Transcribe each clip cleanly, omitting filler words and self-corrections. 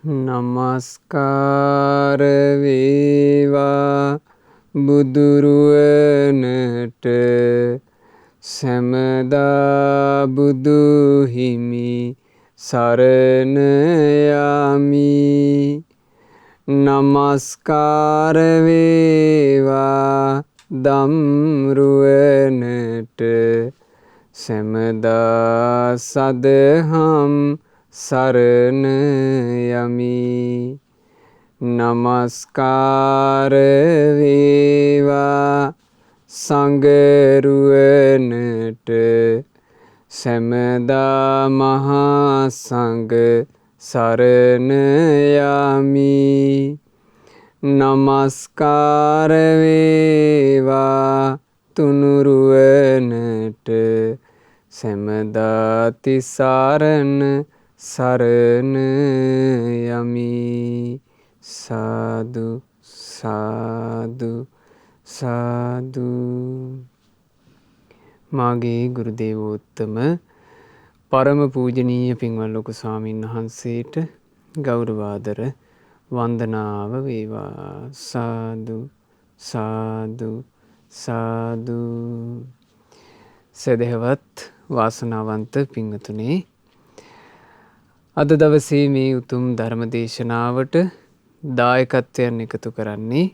නමස්කාර වේවා බුදුරුවනට සැමදා බුදු හිමි සරණ යමි. නමස්කාර වේවා ධම්රුවනට සැමදා සදහම් සරණ යමි. නමස්කාර වේවා සංඝරුවනට සැමදා මහා සංඝ සරණ යමි. නමස්කාර වේවා තුනුරුවනට සැමදා තිසරණ සරණ යමි. සාදු සාදු සාදු. මාගේ ගුරු දේවෝත්තම පරම පූජනීය පින්වත් ලොකු ස්වාමීන් වහන්සේට ගෞරවාදර වන්දනාව වේවා. සාදු සාදු සාදු. සදහවත් වාසනාවන්ත පින්වතුනි, අද දවසේ මේ උතුම් ධර්ම දේශනාවට දායකත්වයන් එකතු කරන්නේ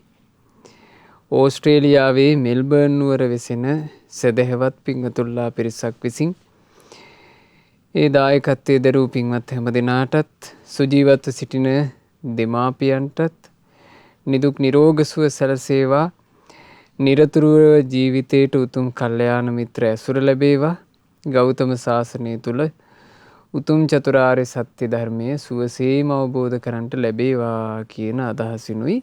ඕස්ට්‍රේලියාවේ මෙල්බර්න් නුවර වෙසෙන සදහවත් පින්වතුන්ලා පිරිසක් විසින් ඒ දායකත්වයේ දරූ පින්වත් හැම දෙනාටත්, සුජීවත්ව සිටින දෙමාපියන්ටත් නිදුක් නිරෝග සුව සැලසේවා. නිරතුරුව ජීවිතයට උතුම් කල්යාණ මිත්‍ර ඇසුර ලැබේවා. ගෞතම සාසනය තුල උතුම් චතුරාර්ය සත්‍ය ධර්මය සුවසේම අවබෝධ කරන්ට ලැබේවා කියන අදහසිනුයි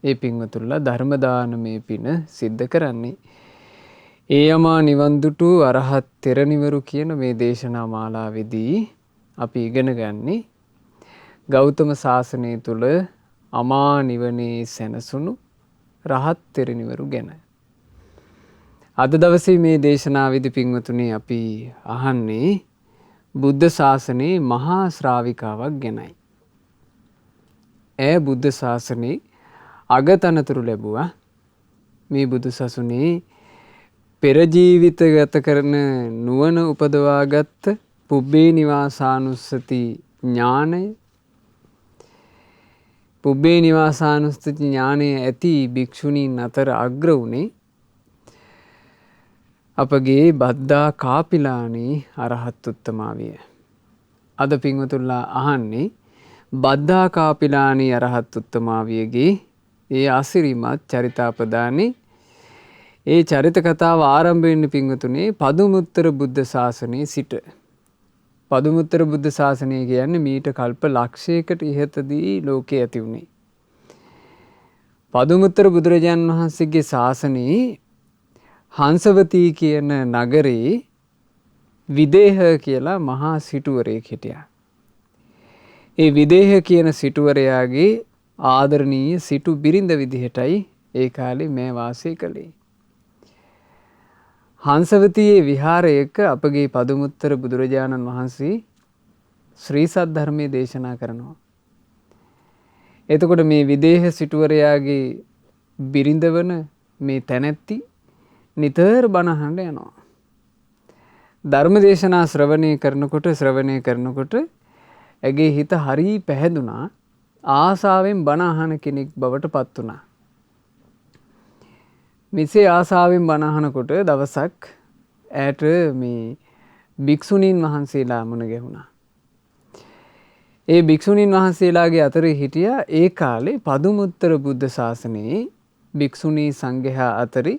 ඒ පින්වතුන්ලා ධර්ම දානමය පින සිද්ධ කරන්නේ. ඒ අමා නිවන් දුටු අරහත් තෙරණිවරු කියන මේ දේශනා මාලාවේදී අපි ඉගෙන ගන්නේ ගෞතම සාසනය තුල අමා නිවනේ සැනසුණු රහත් තෙරණිවරු ගැන. අද දවසේ මේ දේශනාවේදී පින්වතුනි අපි අහන්නේ බුද්ධ ශාසනයේ මහා ශ්‍රාවිකාවක් ගැනයි. ඒ බුද්ධ ශාසනයේ අගතනතුරු ලැබුවා. මේ බුදු සසුනේ පෙර ජීවිත ගත කරන නුවණ උපදවාගත් පුබ්බේ නිවාසානුස්සති ඥානය, පුබ්බේ නිවාසානුස්සති ඥානය ඇති භික්ෂුණීන් අතර අග්‍ර වුණේ අපගේ බද්දා කාපිලානී අරහත් උත්තමාවිය. අද පින්වතුන්ලා අහන්නේ බද්දා කාපිලානී අරහත් උත්තමාවියගේ ඒ අසිරිමත් චරිතාපදානේ. ඒ චරිත කතාව ආරම්භ වෙන්නේ පින්වතුනේ පදුමුත්තර බුද්ධ ශාසනයේ සිට. පදුමුත්තර බුද්ධ ශාසනය කියන්නේ මීට කල්ප ලක්ෂයකට ඉහතදී ලෝකේ ඇති වුණේ. පදුමුත්තර බුදුරජාණන් වහන්සේගේ ශාසනයේ හංසවතී කියන නගරේ විදේහ කියලා මහා සිටුවරයෙක් හිටියා. ඒ විදේහ කියන සිටුවරයාගේ ආදරණීය සිටු බිරිඳ විදිහටයි ඒ කාලේ මේ වාසය කළේ. හංසවතියේ විහාරයක අපගේ පදුමුත්තර බුදුරජාණන් වහන්සේ ශ්‍රී සද්ධර්මයේ දේශනා කරනවා. එතකොට මේ විදේහ සිටුවරයාගේ බිරිඳ වන මේ තැනැත්ති නිතර බණ අහන්න යනවා. ධර්ම දේශනා ශ්‍රවණය කරනකොට ඇගේ හිත හරි පැහැදුනා. ආසාවෙන් බණ අහන කෙනෙක් බවට පත් වුණා. මෙසේ ආසාවෙන් බණ අහනකොට දවසක් ඈට මේ භික්ෂුණීන් වහන්සේලා මුණ ගැහුණා. ඒ භික්ෂුණීන් වහන්සේලාගේ අතරේ හිටියා ඒ කාලේ පදුමුත්තර බුද්ධ ශාසනයේ භික්ෂුණී සංඝයා අතරේ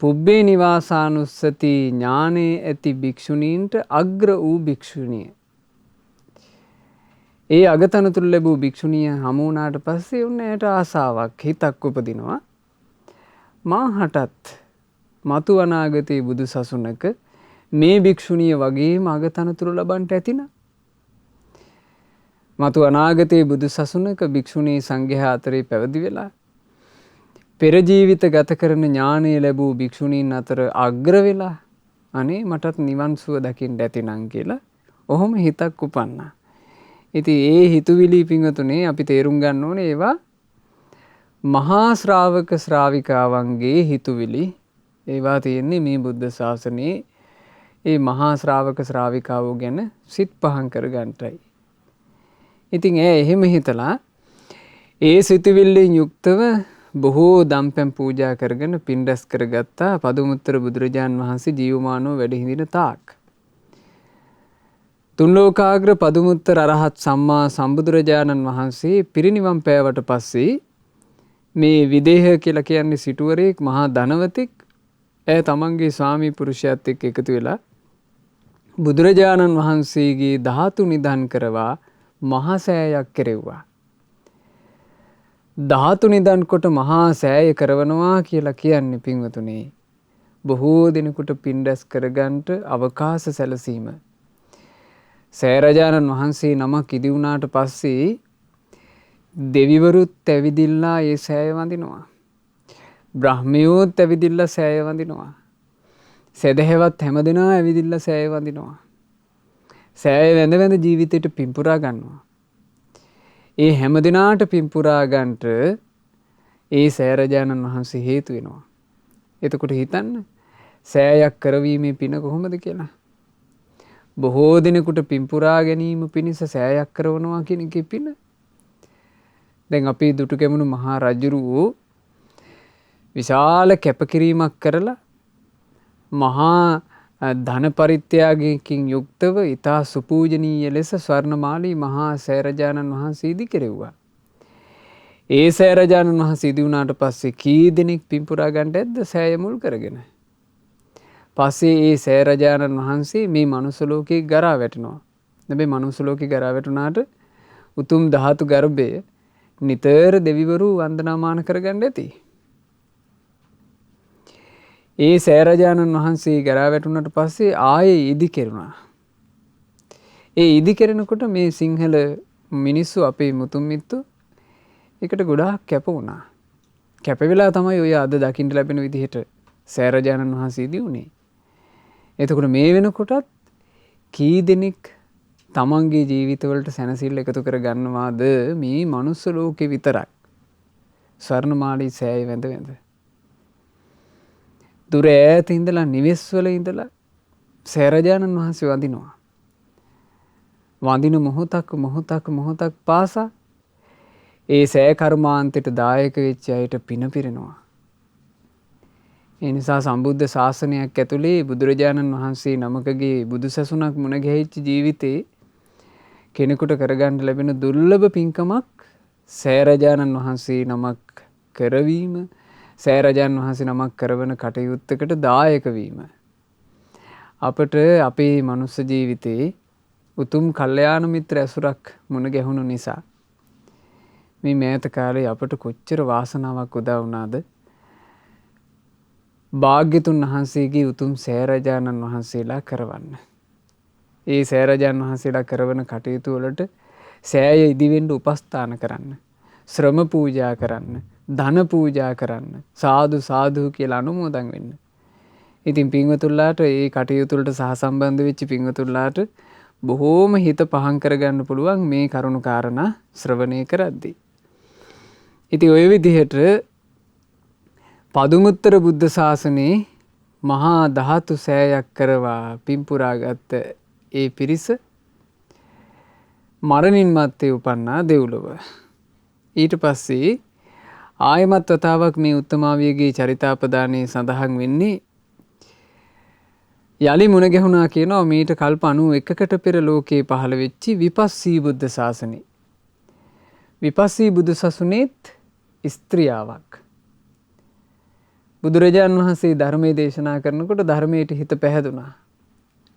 පුබ්බේ නිවාසානුස්සති ඥානේ ඇති භික්ෂුණීන්ට අග්‍ර වූ භික්ෂුණිය. ඒ අගතනතුරු ලැබූ භික්ෂුණිය හමු වුණාට පස්සේ උන්නට ආසාවක්, හිතක් උපදිනවා. මාහටත් මතු අනාගතයේ බුදු සසුනක මේ භික්ෂුණිය වගේම අගතනතුරු ලබන්නට ඇතින. මතු අනාගතයේ බුදු සසුනක භික්ෂුණී සංඝයා අතරේ පැවිදි වෙලා පෙර ජීවිත ගත කරන ඥානය ලැබූ භික්ෂුණීන් අතර අග්‍ර වෙලා අනේ මටත් නිවන් සුව දකින්න ඇතිනම් කියලා ඔහොම හිතක් උපන්නා. ඉතින් ඒ හිතුවිලි පිංගතුනේ අපි තේරුම් ගන්න ඕනේ ඒවා මහා ශ්‍රාවක ශ්‍රාවිකාවන්ගේ හිතුවිලි. ඒවා තියෙන්නේ මේ බුද්ධ ශාසනයේ ඒ මහා ශ්‍රාවක ශ්‍රාවිකාවෝ ගැන සිත් පහන් කර ගන්නටයි. ඉතින් එහෙම හිතලා ඒ සිතුවිල්ලෙන් යුක්තව බොහෝ දම්පැන් පූජා කරගෙන පින් රැස් කරගත්තා පදුමුත්තර බුදුරජාන් වහන්සේ ජීවමානව වැඩ හිඳින තාක්. තුන්ලෝකාග්‍ර පදුමුත්තර අරහත් සම්මා සම්බුදුරජාණන් වහන්සේ පිරිනිවන් පෑවට පස්සේ මේ විදේහ කියලා කියන්නේ සිටුවරයෙක් මහා ධනවතෙක් ඇය තමන්ගේ ස්වාමී පුරුෂයාත් එක්ක එකතු වෙලා බුදුරජාණන් වහන්සේගේ ධාතු නිධන් කරවා මහා සෑයක් කෙරෙව්වා. ධාතු නිධන් කොට මහා සෑය කරවනවා කියලා කියන්නේ පින්වතුනි බොහෝ දිනකට පින් රැස් කරගන්නට අවකාශ සැලසීම. සෑරජාණන් වහන්සේ නමක් ඉදි වුණාට පස්සේ දෙවිවරුත් ඇවිදිල්ලා ඒ සෑය වඳිනවා. බ්‍රහ්මයෝත් ඇවිදිල්ලා සෑය වඳිනවා. සදහැවත් හැමදෙනා ඇවිදිල්ලා සෑය වඳිනවා. සෑය වැඳ වැඳ ජීවිතයට පින්පුරා ගන්නවා. ඒ හැමදෙනාට පින්පුරා ගන්නට ඒ සෑරජාණන් වහන්සේ හේතු වෙනවා. එතකොට හිතන්න සෑයක් කරවීමේ පින කොහොමද කියලා. බොහෝ දිනෙකට පින්පුරා ගැනීම පිණිස සෑයක් කරවනවා කියන එකේ පින. දැන් අපි දුටුගැමුණු මහා රජුරු විශාල කැපකිරීමක් කරලා මහා ධන පරිත්‍යාගයකින් යුක්තව ඊතා සුපූජනීය ලෙස ස්වර්ණමාලී මහා සෑරජාණන් වහන්සේ ඉදි කෙරෙව්වා. ඒ සෑරජාණන් වහන්සේ ඉදි වුණාට පස්සේ කී දෙනෙක් පින්පුරා ගන්නට ඇද්ද සෑය මුල් කරගෙන. පස්සේ ඒ සෑරජාණන් වහන්සේ මේ මනුස්ස ලෝකේ ගරා වැටෙනවා. හැබැයි මනුස්ස ලෝකේ ගරා වැටුණාට උතුම් ධාතු ගර්භය නිතර දෙවිවරු වන්දනාමාන කරගන්න ඇති. ඒ සෑරජාණන් වහන්සේ ගරා වැටුණට පස්සේ ආයේ ඉදි කෙරුණා. ඒ ඉදි කෙරෙනකොට මේ සිංහල මිනිස්සු අපේ මුතුන් මිත්තු එකට ගොඩාක් කැප වුණා. කැප වෙලා තමයි ඔය අද දකින්න ලැබෙන විදිහට සෑරජාණන් වහන්සේ ඉදි වුණේ. එතකොට මේ වෙනකොටත් කී දෙනෙක් තමන්ගේ ජීවිතවලට සැනසෙල්ල එකතු කර ගන්නවාද මේ මනුස්ස ලෝකේ විතරක් ස්වර්ණමාලී සෑය වැඳ වැඳ. දුර ඈත ඉඳලා නිවෙස්වල ඉඳලා සෑරජාණන් වහන්සේ වඳිනවා. වඳින මොහොතක් පාසා ඒ සෑ කර්මාන්තයට දායක වෙච්ච අයට පින පිරෙනවා. ඒ නිසා සම්බුද්ධ ශාසනයක් ඇතුලේ බුදුරජාණන් වහන්සේ නමකගේ බුදුසසුනක් මුණ ගැහිච්ච ජීවිතේ කෙනෙකුට කරගන්න ලැබෙන දුර්ලභ පින්කමක් සෑරජාණන් වහන්සේ නමක් කරවීම, සෑරජාණන් වහන්සේ නමක් කරවන කටයුත්තකට දායක වීම. අපට අපේ මනුස්ස ජීවිතේ උතුම් කල්යාණ මිත්‍ර ඇසුරක් මුණ ගැහුණු නිසා මේ මෑත කාලේ අපට කොච්චර වාසනාවක් උදා වුණාද? භාග්‍යතුන් වහන්සේගේ උතුම් සෑරජාණන් වහන්සේලා කරවන්න. ඒ සෑරජාණන් වහන්සේලා කරවන කටයුතු වලට සෑය ඉදිවෙන්න උපස්ථාන කරන්න, ශ්‍රම පූජා කරන්න, ධන පූජා කරන්න, සාදු සාදු කියලා අනුමෝදන් වෙන්න. ඉතින් පින්වතුන්ලාට ඒ කටයුතු වලට සහසම්බන්ධ වෙච්ච පින්වතුන්ලාට බොහෝම හිත පහන් කරගන්න පුළුවන් මේ කරුණු කාරණා ශ්‍රවණය කරද්දී. ඉතින් ওই විදිහට පදුමුත්තර බුද්ධ ශාසනයේ මහා ධාතු සෑයක් කරවා පින්පුරාගත් ඒ පිරිස මරණින් මත්තේ උපන්නා දෙව්ලොව. ඊට පස්සේ ආයමත් වතාවක් මේ උත්තමාවියගේ චරිතාපදානයේ සඳහන් වෙන්නේ යලි මුණ ගැහුණා කියනවා මීට කල්ප 91කට පෙර ලෝකේ පහළ වෙච්චි විපස්සී බුද්ධ ශාසනය. විපස්සී බුදු සසුනේත් ස්ත්‍රියාවක්. බුදුරජාණන් වහන්සේ ධර්මයේ දේශනා කරනකොට ධර්මයට හිත පැහැදුනා.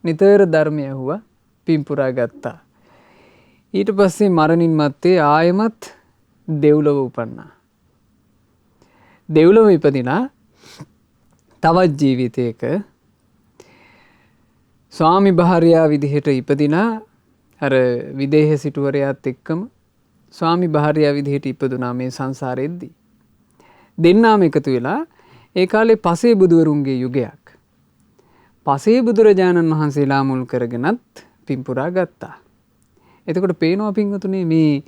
නිතර ධර්මය ඇහුවා, පින්පුරා ගත්තා. ඊට පස්සේ මරණින් මත්තේ ආයමත් දෙව්ලොව උපන්නා. දෙව්ලොව ඉපදිනා තවත් ජීවිතයක ස්වාමි භාර්යා විදිහට ඉපදිනා අර විදේහ සිටුවරයාත් එක්කම ස්වාමි භාර්යා විදිහට ඉපදුනා මේ සංසාරෙද්දී. දෙන්නාම එකතු වෙලා ඒ කාලේ පසේ බුදුවරුන්ගේ යුගයක්. පසේ බුදුරජාණන් වහන්සේලා මුල් කරගෙනත් පින්පුරා ගත්තා. එතකොට පේනවා පින්වතුනි මේ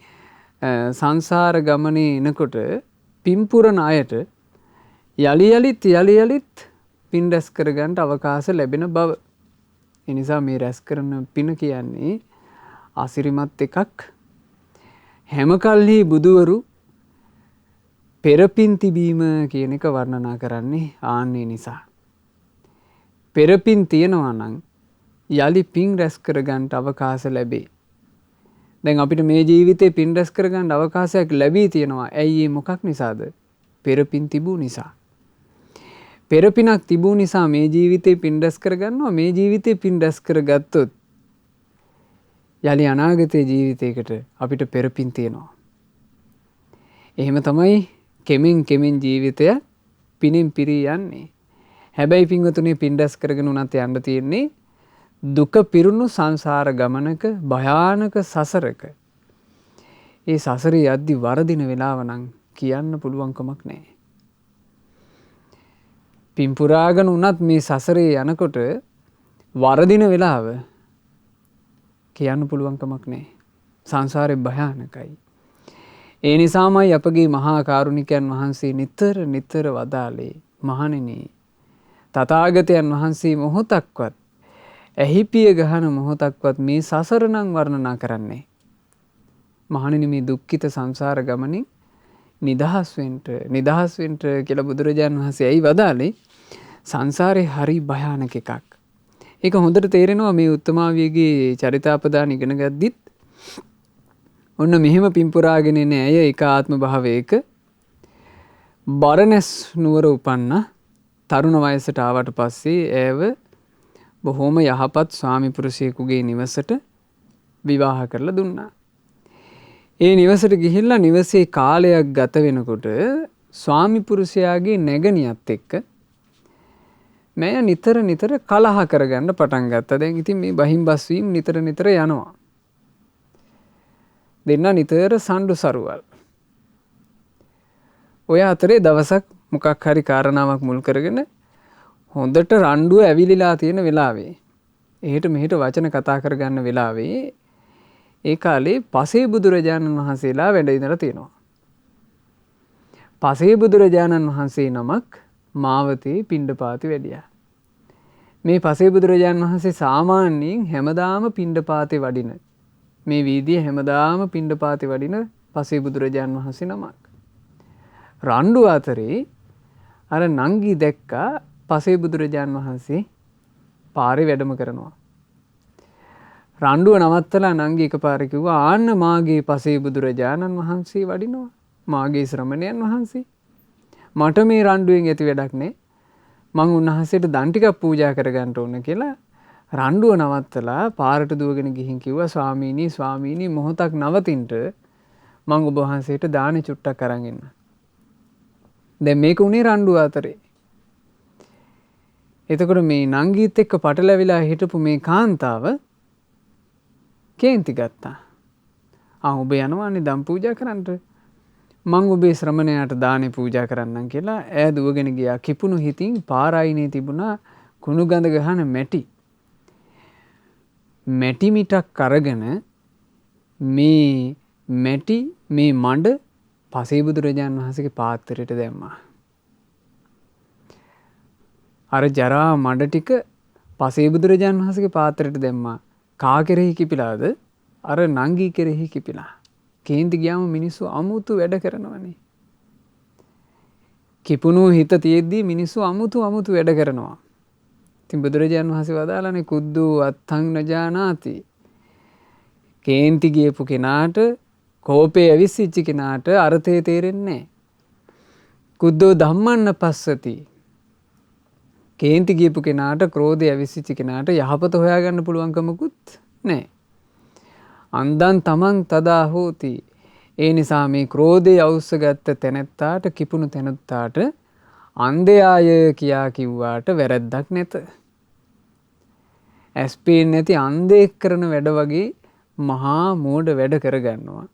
සංසාර ගමනේ එනකොට පින්පුරන අයට යලි යලිත් පින් රැස් කරගන්න අවකාශ ලැබෙන බව. ඒ නිසා මේ රැස් කරන පින කියන්නේ අසිරිමත් එකක්. හැම කල්හි බුදුවරු පෙරපින් තිබීම කියන එක වර්ණනා කරන්නේ ආන්නේ නිසා. පෙරපින් තියෙනවා නම් යලි පින් රැස් කරගන්න අවකාශ ලැබේ. දැන් අපිට මේ ජීවිතේ පින් රැස් කරගන්න අවකාශයක් ලැබී තියෙනවා. ඇයි මොකක් නිසාද? පෙරපින් තිබූ නිසා. පෙරපිනක් තිබූ නිසා මේ ජීවිතේ පින් රැස් කරගන්නවා. මේ ජීවිතේ පින් රැස් කරගත්තොත් යලි අනාගතයේ ජීවිතයකට අපිට පෙරපින් තියෙනවා. එහෙම තමයි කෙමෙන් ජීවිතය පිනෙන් පිරී යන්නේ. හැබැයි පින්වතුනි පින් රැස් කරගෙන උනත් යන්න තියෙන්නේ දුක පිරුණු සංසාර ගමනක භයානක සසරක. ඒ සසරේ යද්දි වරදින වෙලාව නම් කියන්න පුළුවන්කමක් නැහැ. පින් පුරාගෙන උනත් මේ සසරේ යනකොට වරදින වෙලාව කියන්න පුළුවන්කමක් නැහැ. සංසාරේ භයානකයි. ඒ නිසාමයි අපගේ මහා කාරුණිකයන් වහන්සේ නිතර වදාළේ මහණෙනි තථාගතයන් වහන්සේ මොහොතක්වත් ඇහිපිය ගහන මොහොතක්වත් මේ සසර නම් වර්ණනා කරන්නේ. මහණෙනි මේ දුක්ඛිත සංසාර ගමනින් නිදහස් වෙන්න කියලා බුදුරජාණන් වහන්සේ ඇයි වදාළේ? සංසාරේ හරි භයානක එකක්. ඒක හොඳට තේරෙනවා මේ උත්තමාවියගේ චරිතාපදාන ඉගෙන ගද්දිත්. ඔන්න මෙහෙම පින්පුරාගෙන එන ඇය එක ආත්ම භාවයක බරණැස් නුවර උපන්න තරුණ වයසට ආවට පස්සේ ඇයව බොහොම යහපත් ස්වාමි පුරුෂයෙකුගේ නිවසට විවාහ කරලා දුන්නා. ඒ නිවසට ගිහිල්ලා නිවසේ කාලයක් ගත වෙනකොට ස්වාමි පුරුෂයාගේ නැගණියත් එක්ක මම නිතර කලහ කරගන්න පටන් ගත්තා. දැන් ඉතින් මේ බහින් බස් වීම නිතර යනවා. දෙන්න නිතර සණ්ඩු සරුවල්. ඔය අතරේ දවසක් මොකක් හරි කාරණාවක් මුල් කරගෙන හොඳට රණ්ඩුව ඇවිලිලා තියෙන වෙලාවේ එහෙට මෙහෙට වචන කතා කරගන්න වෙලාවේ ඒ කාලේ පසේ බුදුරජාණන් වහන්සේලා වැඩ ඉඳලා තියෙනවා. පසේ බුදුරජාණන් වහන්සේ නමක් මාවතේ පිණ්ඩපාති වැඩියා. මේ පසේ බුදුරජාණන් වහන්සේ සාමාන්‍යයෙන් හැමදාම පිණ්ඩපාතේ වඩින මේ වීදියේ හැමදාම පිණ්ඩපාතේ වඩින පසේ බුදුරජාණන් වහන්සේ නමක්. රණ්ඩුව අතරේ අර නංගි දැක්කා පසේ බුදුරජාණන් වහන්සේ පාරේ වැඩම කරනවා. රණ්ඩුව නවත්තලා නංගි එකපාර කිව්වා ආන්න මාගේ පසේ බුදුරජාණන් වහන්සේ වඩිනවා. මාගේ ශ්‍රමණයන් වහන්සේ. මට මේ රණ්ඩුවෙන් ඇති වැඩක් නෑ. මං උන්වහන්සේට දන් ටිකක් පූජා කරගන්න ඕන කියලා රණ්ඩුව නවත්තලා පාරට දුවගෙන ගිහින් කිව්වා ස්වාමීනි මොහොතක් නවතින්න මං ඔබ වහන්සේට දානි චුට්ටක් අරන් එන්න. දැන් මේක උනේ රණ්ඩුව අතරේ. එතකොට මේ නංගීත් එක්ක පටලැවිලා හිටපු මේ කාන්තාව කේන්ති ගත්තා. ඔබ යනවානේ දම් පූජා කරන්නට. මං ඔබේ ශ්‍රමණයාට දානේ පූජා කරන්නම් කියලා ඈ දුවගෙන ගියා. කිපුණු හිතින් පාරායිනේ තිබුණා කුණු ගඳ ගහන මැටි මිටක් අරගෙන මේ මඬ පසේ බුදුරජාණන් වහන්සේගේ පාත්‍රයට දැම්මා. අර ජරා මඩ ටික පසේ බුදුරජාණන් වහන්සේගේ පාත්‍රයට දැම්මා. කා කෙරෙහි කිපිලාද? අර නංගි කෙරෙහි කිපිලා. කේන්ති ගියාම මිනිස්සු අමුතු වැඩ කරනවනේ. කිපුණු හිත තියෙද්දී මිනිස්සු අමුතු වැඩ කරනවා. ඉතින් බුදුරජාණන් වහන්සේ වදාළනේ කුද්දු අත්තං නජානාති. කේන්ති ගියපු කෙනාට කෝපේ ඇවිස්සිච්ච කෙනාට අර්ථය තේරෙන්නේ නැහැ. කුද්දෝ ධම්මන්න පස්සති. කේන්ති ගියපු කෙනාට ක්‍රෝධය ඇවිස්සිච්ච කෙනාට යහපත හොයාගන්න පුළුවන්කමකුත් නැහැ. අන්දන් තමන් තදා හෝති. ඒ නිසා මේ ක්‍රෝධය අවුස්සගත්ත තැනැත්තාට කිපුණු තැනැත්තාට අන්ධයාය කියා කිව්වාට වැරැද්දක් නැත. ඇස් පේන්නේ නැති අන්ධයෙක් කරන වැඩ වගේ මහා මෝඩ වැඩ කරගන්නවා.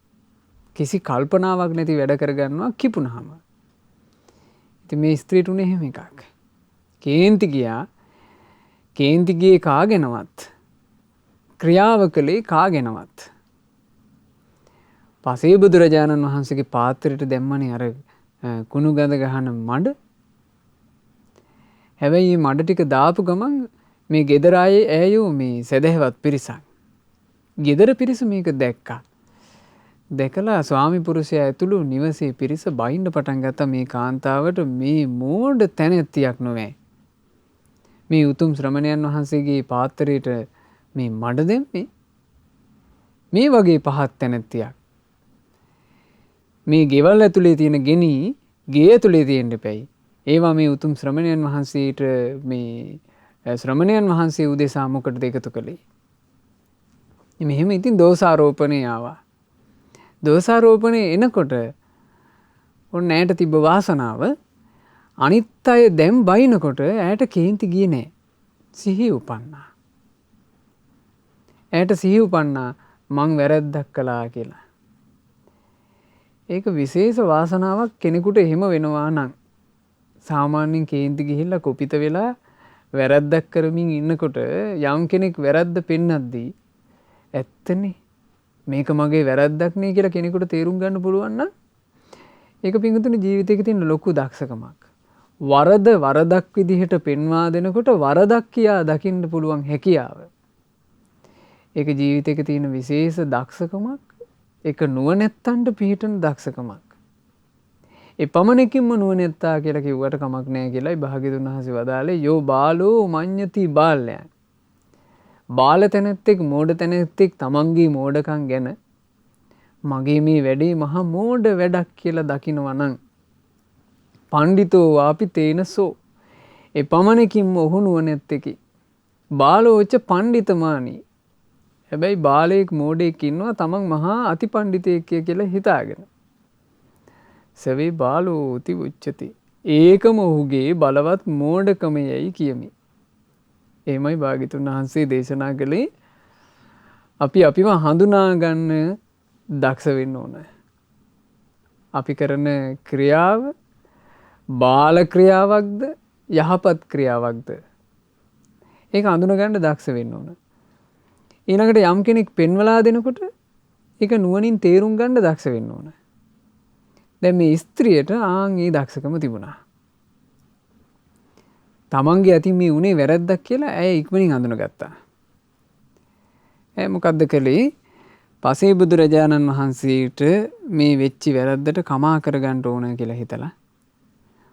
කිසි කල්පනාවක් නැති වැඩ කරගන්නවා කිපුණාම. ඉතින් මේ ස්ත්‍රීට උනේ එහෙම එකක්. කේන්ති ගියේ කාගෙනවත් ක්‍රියාව කළේ කාගෙනවත් පසේ බුදුරජාණන් වහන්සේගේ පාත්‍රයට දැම්මනේ අර කුණු ගඳ ගහන මඩ. හැබැයි මේ මඩ ටික දාපු ගමන් මේ ගෙදර ආයේ ඇයෝ මේ සදහැවත් පිරිසක්. ගෙදර පිරිස මේක දැක්කා. දැකලා ස්වාමි පුරුෂයා ඇතුළු නිවසේ පිරිස බයින්න පටන් ගත්තා මේ කාන්තාවට මේ මෝඩ තැනැත්තියක් නොවේ. මේ උතුම් ශ්‍රමණයන් වහන්සේගේ පාත්‍රයට මේ මඩ දැම්මේ මේ වගේ පහත් තැනැත්තියක්. මේ ගෙවල් ඇතුලේ තියෙන ගෙනි ගේ ඇතුලේ තියෙන්න එපැයි. ඒවා මේ උතුම් ශ්‍රමණයන් වහන්සේට මේ ශ්‍රමණයන් වහන්සේ උදෙසා මොකටද එකතු කළේ. මෙහෙම ඉතින් දෝෂාරෝපණේ ආවා. දෝෂාරෝපණේ එනකොට ඔන්න ඇයට තිබ්බ වාසනාව අනිත් අය දැන් බයිනකොට ඇයට කේන්ති ගියේ නෑ. සිහිය උපන්නා. ඇයට සිහිය උපන්නා මං වැරද්දක් කළා කියලා. ඒක විශේෂ වාසනාවක් කෙනෙකුට එහෙම වෙනවා නම්. සාමාන්‍යයෙන් කේන්ති ගිහිල්ලා කුපිත වෙලා වැරද්දක් කරමින් ඉන්නකොට යම් කෙනෙක් වැරද්ද පෙන්නද්දී ඇත්තනේ මේක මගේ වැරද්දක් නේ කියලා කෙනෙකුට තේරුම් ගන්න පුළුවන් නම් ඒක පිංගුතුනේ ජීවිතේක තියෙන ලොකු දක්ෂකමක්. වරද වරදක් විදිහට පෙන්වා දෙනකොට වරදක් කියා දකින්න පුළුවන් හැකියාව. ඒක ජීවිතේක තියෙන විශේෂ දක්ෂකමක්. ඒක නුවණැත්තන්ට පිහිටන දක්ෂකමක්. ඒ පමණකින්ම නුවණැත්තා කියලා කිව්වට කමක් නැහැ කියලායි භාග්‍යතුන් වහන්සේ වදාළේ යෝ බාලෝ මඤ්ඤති බාලයන්. බාල තැනැත්තෙක් මෝඩ තැනැත්තෙක් තමන්ගේ මෝඩකම් ගැන මගේ මේ වැඩේ මහා මෝඩ වැඩක් කියලා දකිනවා නම් පණ්ඩිතෝ වාපි තේනසෝ ඒ පමණකින්ම ඔහු නුවණැත්තෙකි. බාලෝච පණ්ඩිතමානි. හැබැයි බාලයෙක් මෝඩයෙක් ඉන්නවා තමන් මහා අති පණ්ඩිතයෙක් කියලා හිතාගෙන. සවේ බාලෝති උච්චති. ඒකම ඔහුගේ බලවත් මෝඩකමයයි කියමි. එහෙමයි භාග්‍යතුන් වහන්සේ දේශනා කළේ අපිව හඳුනා ගන්න දක්ෂ වෙන්න ඕන. අපි කරන ක්‍රියාව බාල ක්‍රියාවක්ද යහපත් ක්‍රියාවක්ද ඒක හඳුනා ගන්න දක්ෂ වෙන්න ඕන. ඊළඟට යම් කෙනෙක් පෙන්වලා දෙනකොට ඒක නුවණින් තේරුම් ගන්න දක්ෂ වෙන්න ඕන. දැන් මේ ස්ත්‍රියට ඒ දක්ෂකම තිබුණා. තමන්ගේ අතින් මේ උනේ වැරද්දක් කියලා ඇය ඉක්මනින් හඳුනගත්තා. ඇය මොකද්ද කළේ? පසේ බුදුරජාණන් වහන්සේට මේ වෙච්චි වැරද්දට කමා කරගන්න ඕන කියලා හිතලා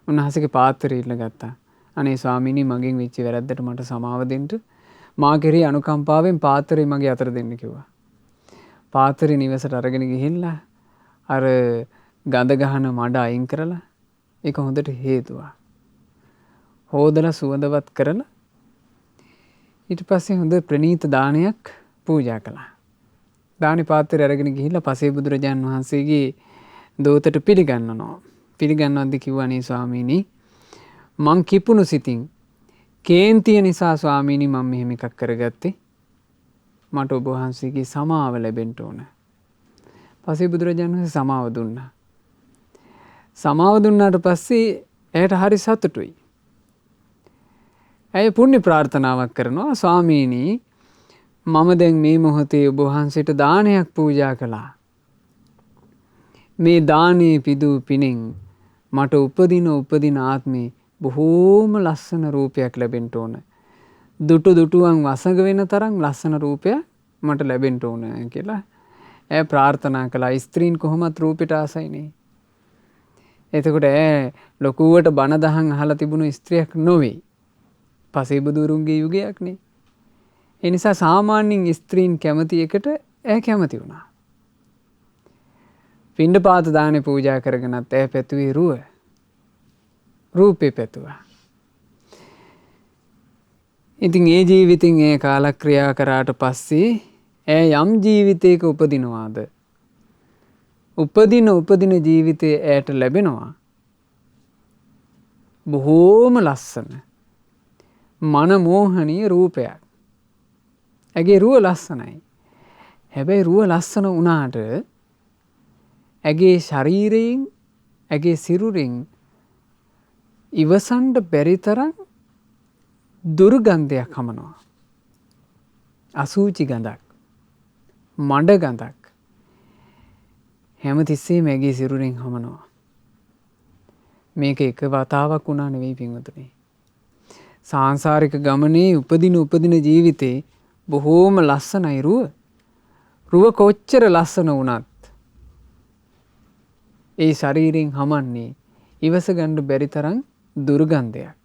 උන්වහන්සේගේ පාත්‍රය ඉල්ලගත්තා. අනේ ස්වාමීනි මගෙන් වෙච්ච වැරද්දට මට සමාව දෙන්න. මා කෙරෙහි අනුකම්පාවෙන් පාත්‍රය මගේ අතට දෙන්න කිව්වා. පාත්‍රය නිවසට අරගෙන ගිහිල්ලා අර ගඳ ගහන මඩ අයින් කරලා ඒක හොඳට හේතුවා. හෝදලා සුවඳවත් කරලා ඊට පස්සේ හොඳ ප්‍රණීත දානයක් පූජා කළා. දානි පාත්‍රය අරගෙන ගිහිල්ලා පසේ බුදුරජාන් වහන්සේගේ දෝතට පිළිගන්නනවා. පිළිගන්නවද්දි කිව්වනේ ස්වාමීනි මං කිපුණු සිතින් කේන්තිය නිසා ස්වාමීනි මම මෙහෙම එකක් කරගත්තේ. මට ඔබ වහන්සේගේ සමාව ලැබෙන්න ඕන. පසේ බුදුරජාන් වහන්සේ සමාව දුන්නා. සමාව දුන්නාට පස්සේ ඇයට හරි සතුටුයි. ඇය පුණ්‍ය ප්‍රාර්ථනාවක් කරනවා ස්වාමීනි මම දැන් මේ මොහොතේ ඔබ වහන්සේට දානයක් පූජා කළා. මේ දානේ පිදූ පිණින් මට උපදින ආත්මේ බොහෝම ලස්සන රූපයක් ලැබෙන්න ඕන. දුටුවන් වසඟ වෙන තරම් ලස්සන රූපයක් මට ලැබෙන්න ඕන කියලා ඇය ප්‍රාර්ථනා කළා. ස්ත්‍රීන් කොහොමත් රූපෙට ආසයිනේ. එතකොට ඇය ලොකුවට බණ දහම් අහලා තිබුණු ස්ත්‍රියක් නොවේ. පසේ බුදුරුන්ගේ යුගයක්නේ. ඒ නිසා සාමාන්‍යයෙන් ස්ත්‍රීන් කැමති එකට ඇය කැමති වුණා. පිණ්ඩපාත දානේ පූජා කරගෙනත් ඇය පැතුවේ රූපේ පැතුවා. ඉතින් ඒ ජීවිතින් ඒ කාලක්‍රියා කරාට පස්සේ ඇය යම් ජීවිතයක උපදිනවාද උපදින ජීවිතේ ඇයට ලැබෙනවා බොහෝම ලස්සන මනමෝහනීය රූපයක්. ඇගේ රුව ලස්සනයි. හැබැයි රුව ලස්සන වුණාට ඇගේ ශරීරයෙන් ඇගේ සිරුරෙන් ඉවසන්න බැරි තරම් දුර්ගන්ධයක් හමනවා. අසූචි ගඳක්, මඩ ගඳක්. හැම තිස්සෙම ඇගේ සිරුරෙන් හමනවා. මේක එක වතාවක් වුණා නෙවෙයි පින්වතුනි. සාංසාරික ගමනේ උපදින ජීවිතේ බොහෝම ලස්සනයි රුව. රුව කොච්චර ලස්සන වුණත් ඒ ශරීරයෙන් හමන්නේ ඉවස ගන්න බැරි තරම් දුර්ගන්ධයක්.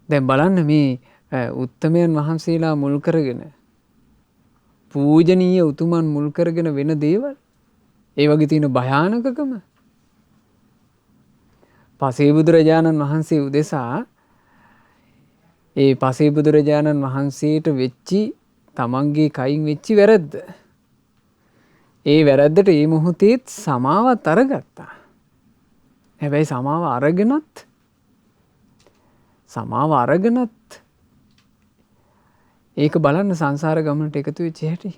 දැන් බලන්න මේ උත්තමයන් වහන්සේලා මුල් කරගෙන පූජනීය උතුමන් මුල් කරගෙන වෙන දේවල් ඒ වගේ තියෙන භයානකකම පසේ බුදුරජාණන් වහන්සේ උදෙසා ඒ පසේ බුදුරජාණන් වහන්සේට වෙච්චි තමන්ගේ කයින් වෙච්චි වැරද්ද. ඒ වැරද්දට ඒ මොහොතේත් සමාවත් අරගත්තා. හැබැයි සමාව අරගෙනත් ඒක බලන්න සංසාර ගමනට එකතු වෙච්ච හැටි.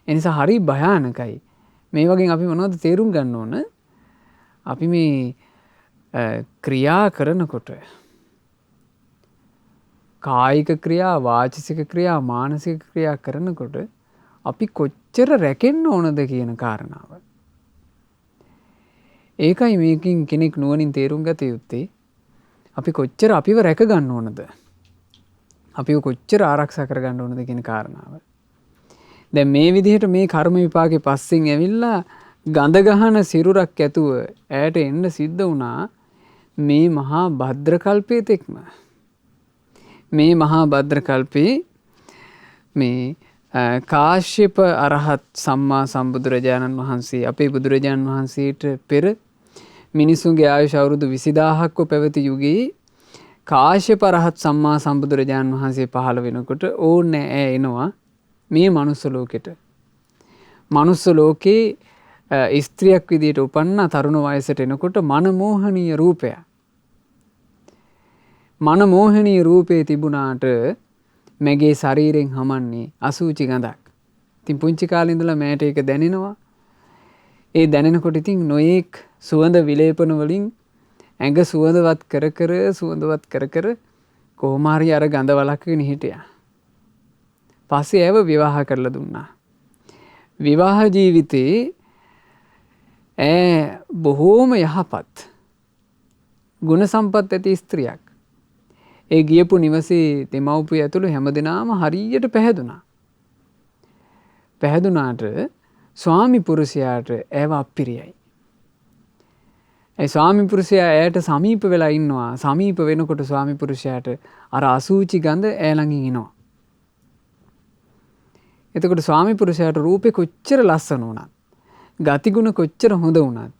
එනිසා හරි භයානකයි. මේ වගේ අපි මොනවද තේරුම් ගන්න ඕන? අපි මේ ක්‍රියා කරනකොට කායික ක්‍රියා, වාචික ක්‍රියා, මානසික ක්‍රියා කරනකොට අපි කොච්චර රැකෙන්න ඕනද කියන කාරණාව. ඒකයි මේකින් කෙනෙක් නුවණින් තේරුම් ගත යුත්තේ. අපි කොච්චර අපිව රැක ගන්න ඕනද? අපිව කොච්චර ආරක්ෂා කර ගන්න ඕනද කියන කාරණාව. දැන් මේ විදිහට මේ කර්ම විපාකේ පස්සෙන් ඇවිල්ලා ගඳ ගහන සිරුරක් ඇතුව ඈට එන්න සිද්ධ වුණා මේ මහා භද්‍ර කල්පයේ තෙක්ම. මේ මහා භද්‍ර කල්පේ මේ කාශ්‍යප අරහත් සම්මා සම්බුදුරජාණන් වහන්සේ අපේ බුදුරජාණන් වහන්සේට පෙර මිනිසුන්ගේ ආයුෂ අවුරුදු 20000ක්ව පැවති යුගයේ කාශ්‍යප අරහත් සම්මා සම්බුදුරජාණන් වහන්සේ පහළ වෙනකොට ඕනේ ඈ එනවා මේ මනුස්ස ලෝකෙට. මනුස්ස ලෝකේ ස්ත්‍රියක් විදියට උපන්න තරුණ වයසට එනකොට මනමෝහනීය රූපය. මනමෝහනීය රූපේ තිබුණාට මගේ ශරීරයෙන් හමන්නේ අසුචි ගඳක්. ඉතින් පුංචි කාලේ ඉඳලා මෑට ඒක දැනෙනවා. ඒ දැනෙනකොට ඉතින් නොයේක් සුවඳ විලේපන වලින් ඇඟ සුවඳවත් කර කර කොහොම හරි අර ගඳ වළක්වගෙන හිටියා. පස්සේ ඇව විවාහ කරලා දුන්නා. විවාහ ජීවිතේ බොහෝම යහපත් ගුණ සම්පත් ඇති ස්ත්‍රියක්. ඒ ගියපු නිවසේ දෙමව්පිය ඇතුළු හැමදෙනාම හරියට පැහැදුනා. පැහැදුනාට ස්වාමි පුරුෂයාට ඇව අප්පිරියයි. ඒ ස්වාමි පුරුෂයා ඇයට සමීප වෙලා ඉන්නවා. සමීප වෙනකොට ස්වාමි පුරුෂයාට අර අසූචි ගඳ ඈ ළඟින් එනවා. එතකොට ස්වාමි පුරුෂයාට රූපේ කොච්චර ලස්සන වුණත්, ගතිගුණ කොච්චර හොඳ වුණත්,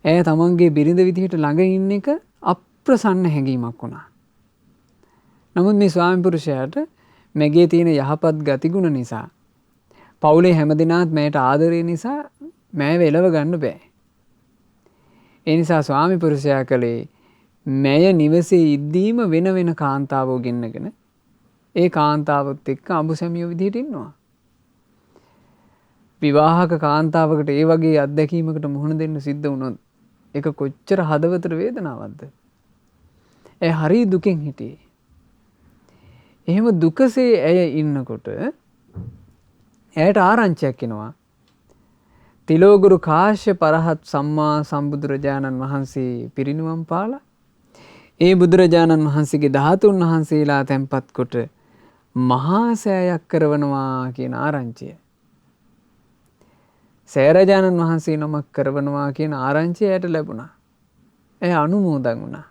ඈ තමන්ගේ බිරිඳ විදිහට ළඟ ඉන්න එක අප්‍රසන්න හැඟීමක් වුණා. නමුත් මේ ස්වාමි පුරුෂයාට මගේ තියෙන යහපත් ගතිගුණ නිසා, පවුලේ හැමදෙනාත් මෑට ආදරය නිසා මෑව එලව ගන්න බෑ. ඒ නිසා ස්වාමි පුරුෂයා කලේ මෑය නිවසේ ඉද්දීම වෙන වෙන කාන්තාවෝ ගෙන්නගෙන ඒ කාන්තාවත් එක්ක අඹුසැමියෝ විදිහට ඉන්නවා. විවාහක කාන්තාවකට ඒ වගේ අත්දැකීමකට මුහුණ දෙන්න සිද්ධ වුණොත් ඒක කොච්චර හදවතට වේදනාවක්ද? ඒ හරි දුකෙන් හිටියේ. එහෙම දුකසේ ඇය ඉන්නකොට ඇයට ආරංචියක් එනවා. තිලෝගුරු කාශ්‍යප අරහත් සම්මා සම්බුදුරජාණන් වහන්සේ පිරිනිවන් පාලා ඒ බුදුරජාණන් වහන්සේගේ ධාතුන් වහන්සේලා තැන්පත් කොට මහා සෑයක් කරවනවා කියන ආරංචිය. සෑරජාණන් වහන්සේ නමක් කරවනවා කියන ආරංචිය ඇයට ලැබුණා. ඇය අනුමෝදන් වුණා.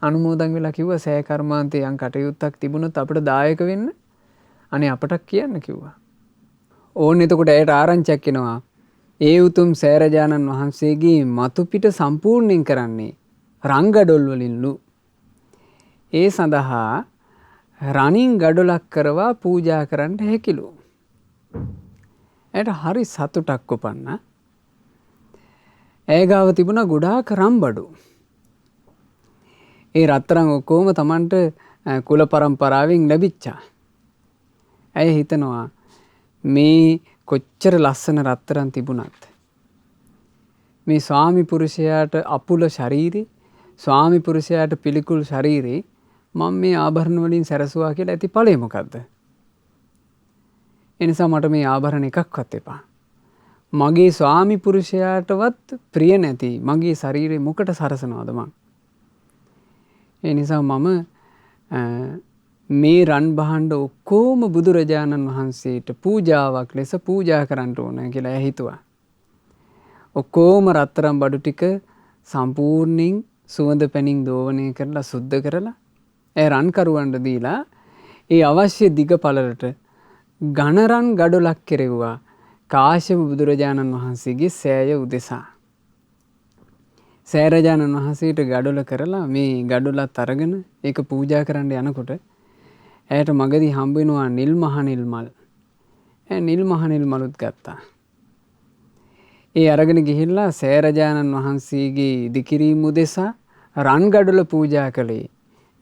අනුමෝදන් වෙලා කිව්වා සෑ කර්මාන්තේ යම් කටයුත්තක් තිබුණොත් අපිට දායක වෙන්න අනේ අපට කියන්න කිව්වා. ඕන්න එතකොට ඇයට ආරංචියක් එනවා. ඒ උතුම් සෑරජාණන් වහන්සේගේ මතු පිට සම්පූර්ණයෙන් කරන්නේ රංගඩොල් වලින්ලු. ඒ සඳහා රණින් ගඩොලක් කරවා පූජා කරන්න හැකිලු. ඇයට හරි සතුටක් උපන්න. ඇය ගාව තිබුණා ගොඩාක් රම්බඩු. ඒ රත්තරන් ඔක්කොම Tamanට කුල පරම්පරාවෙන් ලැබිච්චා. ඇය හිතනවා මේ කොච්චර ලස්සන රත්තරන් තිබුණත් මේ ස්වාමි පුරුෂයාට අපුල ශරීරේ, ස්වාමි පුරුෂයාට පිළිකුල් ශරීරේ මම මේ ආභරණ වලින් සැරසුවා කියලා ඇති ඵලය මොකද්ද? ඒ නිසා මට මේ ආභරණ එකක්වත් එපා. මගේ ස්වාමි පුරුෂයාටවත් ප්‍රිය නැති මගේ ශරීරය මොකට සරසනවද මං? ඒ නිසා මම මේ රන් භාණ්ඩ ඔක්කොම බුදුරජාණන් වහන්සේට පූජාවක් ලෙස පූජා කරන්න ඕන කියලා හිතුවා. ඔක්කොම රත්තරන් බඩු ටික සම්පූර්ණයෙන් සුවඳ පැනින් දෝවණය කරලා සුද්ධ කරලා ඒ රන්කරුවන්ට දීලා ඒ අවශ්‍ය දිග පළලට ඝනරන් ගඩොලක් කෙරෙව්වා කාශ්‍යප බුදුරජාණන් වහන්සේගේ සෑය උදෙසා. සෑරජාණන් වහන්සේට ගඩොල කරලා මේ ගඩොලත් අරගෙන ඒක පූජා කරන්න යනකොට ඇයට මගදී හම්බ වෙනවා නිල් මහ නිල් මල්. නිල් මහ නිල් මලුත් ගත්තා. ඒ අරගෙන ගිහිල්ලා සෑරජාණන් වහන්සේගේ ඉදිකිරීම උදෙසා රන් ගඩොල පූජා කළේ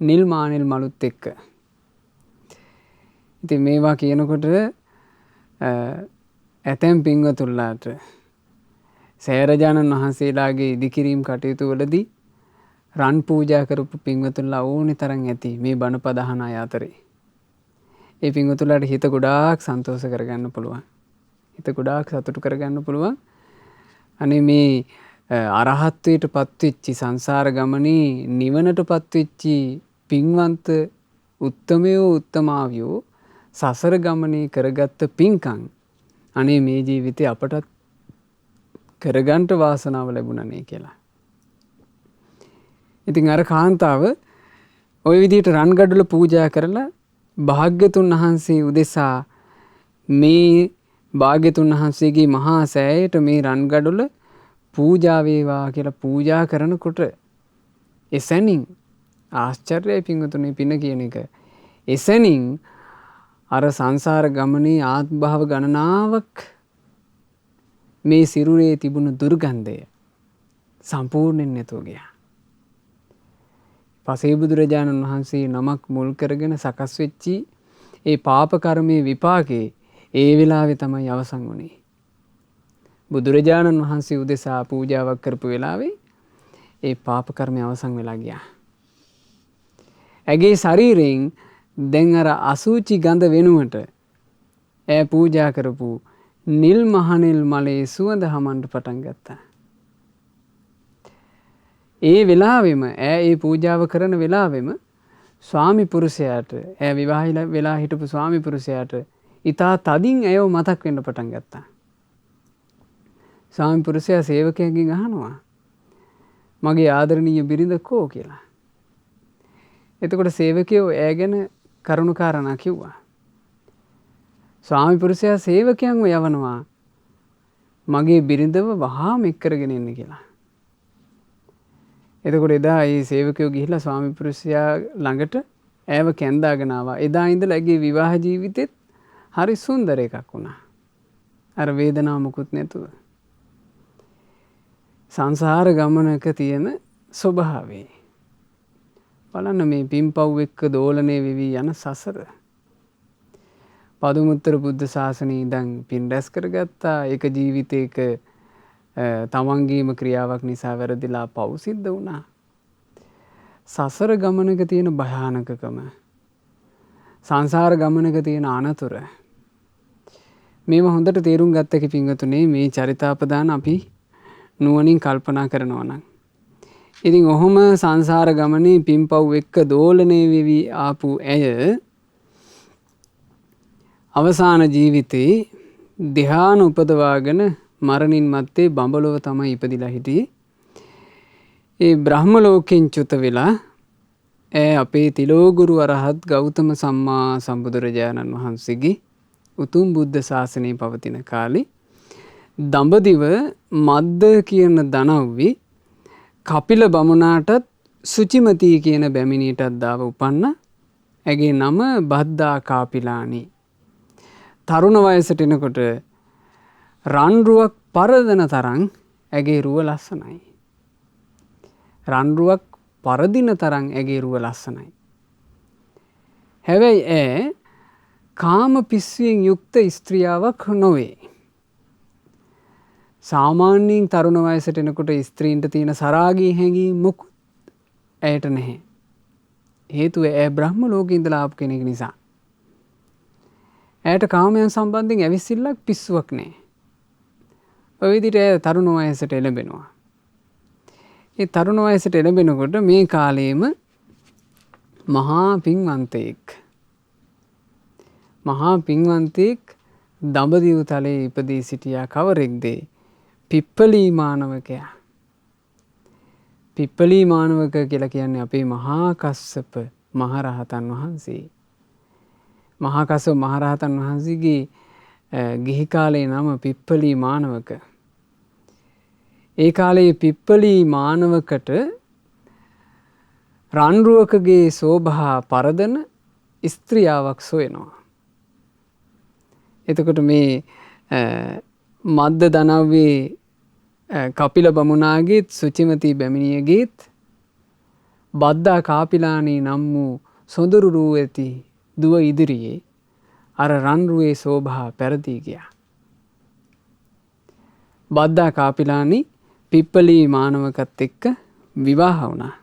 නිල් මානිල් මලුත් එක්ක. ඉතින් මේවා කියනකොට ඇතැම් පින්වතුන්ලාට සෑරජාණන් වහන්සේලාගේ ඉදිකිරීම් කටයුතු වලදී රන් පූජා කරපු පින්වතුන්ලා ඕනි තරම් ඇති මේ බණපද අහන අය අතරේ. ඒ පින්වතුන්ලාට හිත ගොඩාක් සන්තෝෂ කරගන්න පුළුවන්. හිත ගොඩාක් සතුටු කරගන්න පුළුවන්. අනේ මේ අරහත්වයට පත්වෙච්චි සංසාර ගමනේ නිවනට පත්වෙච්චි පින්වන්ත උත්තමයෝ උත්තමාවියෝ සසර ගමනේ කරගත්ත පින්කම් අනේ මේ ජීවිතේ අපටත් කරගන්න වාසනාව ලැබුණනේ කියලා. ඉතින් අර කාන්තාව ওই විදිහට රන් ගඩොල පූජා කරලා භාග්‍යතුන් වහන්සේ උදෙසා මේ භාග්‍යතුන් වහන්සේගේ මහා සෑයට මේ රන් ගඩොල පූජා වේවා කියලා පූජා කරනකොට එසැනින් ආශ්චර්යයි පින්වතුනි පින කියන එක. එසැනින් අර සංසාර ගමනේ ආත්මභාව ගණනාවක් මේ සිරුරේ තිබුණු දුර්ගන්ධය සම්පූර්ණයෙන් නැතුව ගියා. පසේ බුදුරජාණන් වහන්සේ නමක් මුල් කරගෙන සකස් වෙච්චි ඒ පාප කර්මයේ විපාකේ ඒ වෙලාවේ තමයි අවසන් වුනේ. බුදුරජාණන් වහන්සේ උදෙසා පූජාවක් කරපු වෙලාවේ ඒ පාප කර්මය අවසන් වෙලා ගියා. ඇගේ ශරීරයෙන් දැන් අර අසුචි ගඳ වෙනුවට ඈ පූජා කරපු නිල් මහනිල් මලේ සුවඳ හමන්න පටන් ගත්තා. ඒ වෙලාවෙම ඈ ඒ පූජාව කරන වෙලාවෙම ස්වාමි පුරුෂයාට ඈ විවාහ වෙලා හිටපු ස්වාමි පුරුෂයාට ඊතා තදින් ඇයව මතක් වෙන්න පටන් ගත්තා. ස්වාමි පුරුෂයා සේවකයන්ගෙන් අහනවා මගේ ආදරණීය බිරිඳ කෝ කියලා. එතකොට සේවකයෝ ඈ ගැන කරුණු කාරණා කිව්වා. ස්වාමි පුරුෂයා සේවකයන්ව යවනවා මගේ බිරිඳව වහාම එක්කරගෙන එන්න කියලා. එතකොට එදා මේ සේවකයෝ ගිහිල්ලා ස්වාමි පුරුෂයා ළඟට ඈව කැඳාගෙන ආවා. එදා ඉඳලා ඇගේ විවාහ ජීවිතෙත් හරි සුන්දර එකක් වුණා. අර වේදනාව මුකුත් නැතුව. සංසාර ගමනක තියෙන ස්වභාවය. බලන්න මේ පින්පව් එක්ක දෝලණය වෙවි යන සසර. පදුමුත්තර බුද්ධ ශාසනයේ ඉඳන් පින් රැස් කරගත්තා. එක ජීවිතයක තමන්ගේම ක්‍රියාවක් නිසා වැරදිලා පව් සිද්ධ වුණා. සසර ගමනක තියෙන භයානකකම, සංසාර ගමනක තියෙන අනතුර මේව හොඳට තේරුම් ගත්ත පින්වතුනේ මේ චරිතාපදාන අපි නුවණින් කල්පනා කරනවා නම්. ඉතින් ඔහොම සංසාර ගමනේ පින්පව් එක්ක දෝලණය වෙවි ආපු ඇය අවසාන ජීවිතේ ධ්‍යාන උපදවාගෙන මරණින් මත්තේ බඹලොව තමයි ඉපදිලා හිටියේ. ඒ බ්‍රහ්ම ලෝකෙන් චුත වෙලා අපේ තිලෝගුරු අරහත් ගෞතම සම්මා සම්බුදුරජාණන් වහන්සේගේ උතුම් බුද්ධ ශාසනය පවතින කාලේ දඹදිව මද්ද කියන දනව්වි කපිල බමුණාටත් සුචිමතී කියන බැමිණියටත් දාව උපන්න. ඇගේ නම බද්දා කාපිලානි. තරුණ වයසට එනකොට රන්රුවක් පරදන තරම් ඇගේ රුව ලස්සනයි. රන්රුවක් පරදින තරම් ඇගේ රුව ලස්සනයි. හැබැයි ඇය කාම පිස්සුවෙන් යුක්ත ස්ත්‍රියාවක් නොවේ. සාමාන්‍යයෙන් තරුණ වයසට එනකොට ස්ත්‍රීන්ට තියෙන සරාගී හැඟීම් මොකුත් ඇයට නැහැ. හේතුව ඇය බ්‍රහ්ම ලෝකේ ඉඳලා ආපු කෙනෙක් නිසා. ඇයට කාමයන් සම්බන්ධයෙන් ඇවිස්සිල්ලක් පිස්සුවක් නෑ. ඔය විදිහට ඇය තරුණ වයසට එළඹෙනවා. ඒ තරුණ වයසට එළඹෙනකොට මේ කාලයේම මහා පින්වන්තයෙක් දඹදිව තලයේ ඉපදී සිටියා. කවරෙක්ද? පිප්පලී මානවකයා. පිප්පලී මානවක කියලා කියන්නේ අපේ මහා කස්සප මහරහතන් වහන්සේ. මහා කස්සප මහරහතන් වහන්සේගේ ගිහි කාලේ නම පිප්පලී මානවක. ඒ කාලේ පිප්පලී මානවකට රන්රුවකගේ සෝභා පරදන ස්ත්‍රියාවක් සොයනවා. එතකොට මේ මද්ද දනව්වේ කපිල බමුණාගේත් සුචිමති බැමිණියගේත් බද්දා කාපිලානී නම් වූ සොඳුරු රූ ඇති දුව ඉදිරියේ අර රන්රුවේ සෝභා පැරදී ගියා. බද්දා කාපිලානී පිප්පලී මානවකත් එක්ක විවාහ වුණා.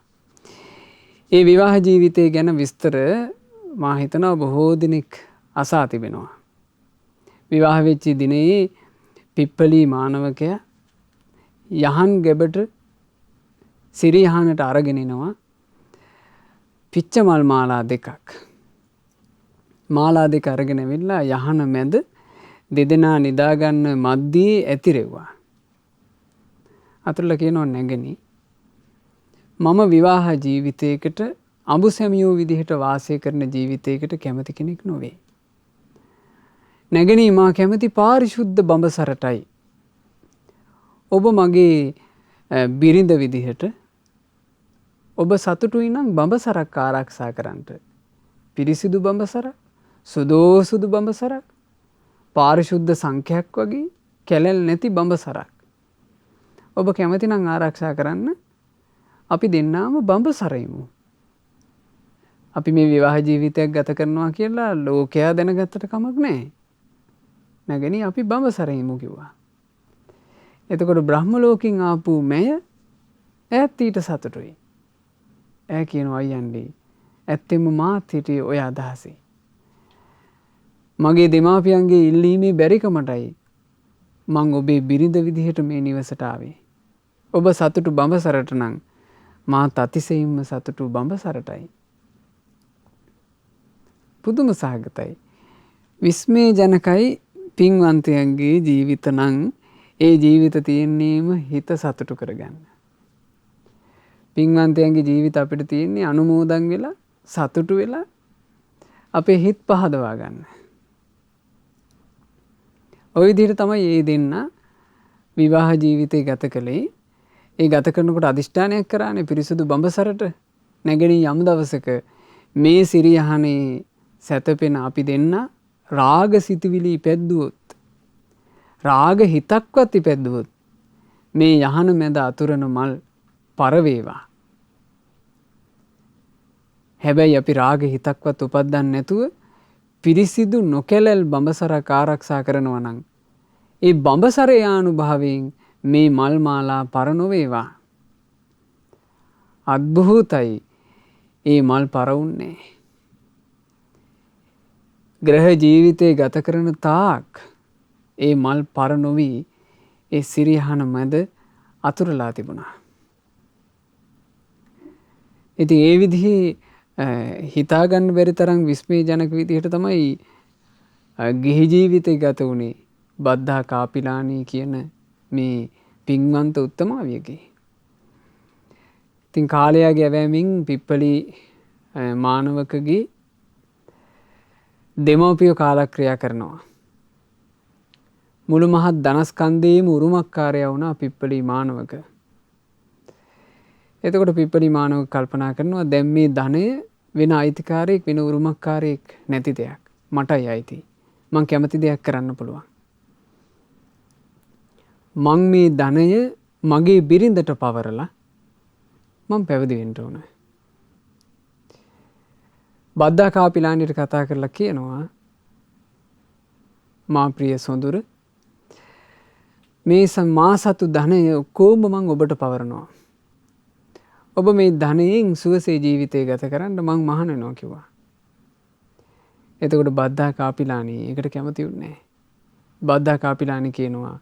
ඒ විවාහ ජීවිතය ගැන විස්තර මා හිතනවා බොහෝ දෙනෙක් අසා තිබෙනවා. විවාහ වෙච්ච දිනේ පිප්පලී මානවකයා යහන් ගැබට සිරියහනට අරගෙන එනවා පිච්චමල් මාලා දෙකක්. මාලා දෙක අරගෙන ඇවිල්ලා යහන මැද දෙදෙනා නිදාගන්න මැද්දේ ඇතිරෙව්වා. අතුරුල කියනවා නැගණි මම විවාහ ජීවිතයකට අඹු සැමියෝ විදිහට වාසය කරන ජීවිතයකට කැමති කෙනෙක් නොවේ. නැගණි මා කැමති පාරිශුද්ධ බඹසරටයි. ඔබ මගේ බිරිඳ විදිහට ඔබ සතුටුයි නම් බඹසරක් ආරක්ෂා කරන්නට. පිරිසිදු බඹසරක්, සුදෝසුදු බඹසරක්, පාරිශුද්ධ සංඛ්‍යක් වගේ කැලල් නැති බඹසරක්. ඔබ කැමති නම් ආරක්ෂා කරන්න අපි දෙන්නාම බඹසරෙමු. අපි මේ විවාහ ජීවිතයක් ගත කරනවා කියලා ලෝකයා දැනගත්තට කමක් නැහැ. නැගණි අපි බඹසරෙමු කිව්වා. එතකොට බ්‍රහ්ම ලෝකෙන් ආපු මෙය ඈත් ඊට සතුටුයි. ඈ කියනවා අයියන්ඩි ඇත්තෙම මාත් හිටියේ ඔය අදහසේ. මගේ දෙමාපියන්ගේ ඉල්ලීමේ බැරිකමටයි මං ඔබේ බිරිඳ විදිහට මේ නිවසට ආවේ. ඔබ සතුටු බඹසරට නම් මාත් අතිශයින්ම සතුටු බඹසරටයි. පුදුම සහගතයි. විස්මේ ජනකයි පින්වන්තයන්ගේ ජීවිත නම් ඒ ජීවිත තියෙන්නේම හිත සතුටු කරගන්න. පින්වන්තයන්ගේ ජීවිත අපිට තියෙන්නේ අනුමෝදන් වෙලා සතුටු වෙලා අපේ හිත් පහදවා ගන්න. ওই විදිහට තමයි මේ දෙන්න විවාහ ජීවිතය ගත කළේ. ඒ ගත කරනකොට අදිෂ්ඨානයක් කරානේ පිරිසුදු බඹසරට. නැගණි යම් දවසක මේ සිරියහනේ සැතපෙන අපි දෙන්න රාග සිතුවිලි ඉපැද්දුවොත් රාග හිතක්වත් ඉපැද්දුවොත් මේ යහන මැද අතුරන මල් පරවේවා. හැබැයි අපි රාග හිතක්වත් උපද්දන්නේ නැතුව පිරිසිදු නොකැලල් බඹසරක් ආරක්ෂා කරනවා නම් ඒ බඹසරේ ආනුභාවයෙන් මේ මල් මාලා පර නොවේවා. අද්භූතයි ඒ මල් පරවුන්නේ. ග්‍රහ ජීවිතේ ගත කරන තාක් ඒ මල් පර නොවි ඒ සිරියහන මැද අතුරලා තිබුණා. ඉතින් ඒ විදිහේ හිතාගන්න බැරි තරම් විස්මය ජනක විදිහට තමයි ගිහි ජීවිතය ගත වුණේ බද්දා කාපිලානී කියන මේ පින්වන්ත උත්තමාවියගේ. ඉතින් කාලයාගේ ඇවෑමින් පිප්පලී මානවකගේ දෙමව්පියෝ කාලක්‍රියා කරනවා. මුළු මහත් ධනස්කන්ධයේම උරුමකාරයා වුණා පිප්පලී මානවක. එතකොට පිප්පලී මානවක කල්පනා කරනවා දැන් මේ ධනය වෙන අයිතිකාරයෙක් වෙන උරුමකාරයෙක් නැති දෙයක්. මටයි අයිති. මං කැමති දෙයක් කරන්න පුළුවන්. මං මේ ධනය මගේ බිරිඳට පවරලා මං පැවිදි වෙන්න ඕන. බද්දා කාපිලානියට කතා කරලා කියනවා මා ප්‍රිය සොඳුර මේ මා සතු ධනය කොහොම මං ඔබට පවරනවා. ඔබ මේ ධනයෙන් සුවසේ ජීවිතය ගත කරන්න මං මහාන වෙනවා කිව්වා. එතකොට බද්දා කාපිලානි ඒකට කැමති වුණේ නැහැ. බද්දා කාපිලානි කියනවා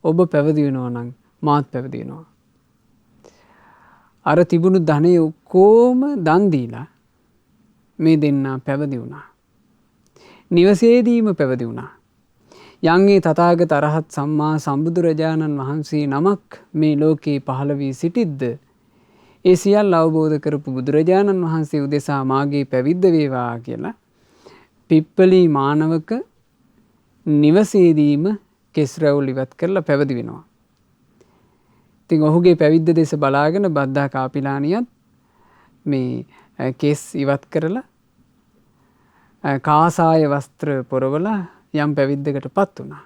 ඔබ පැවිදි වෙනවා නම් මාත් පැවිදි වෙනවා. අර තිබුණු ධනෙ ඔක්කොම දන් දීලා මේ දෙන්නා පැවිදි වුණා. නිවසේදීම පැවිදි වුණා. යංගේ තථාගත අරහත් සම්මා සම්බුදුරජාණන් වහන්සේ නමක් මේ ලෝකේ පහළ වී සිටිද්ද ඒ සියල්ල අවබෝධ කරපු බුදුරජාණන් වහන්සේ උදෙසා මාගේ පැවිද්ද වේවා කියලා පිප්පලී මානවක නිවසේදීම කෙස් රැවුල් ඉවත් කරලා පැවිදි වෙනවා. ඉතින් ඔහුගේ පැවිද්ද දෙස බලාගෙන බද්දා කාපිලානියත් මේ කෙස් ඉවත් කරලා කාසාය වස්ත්‍ර පොරවලා යම් පැවිද්දකටපත් වුණා.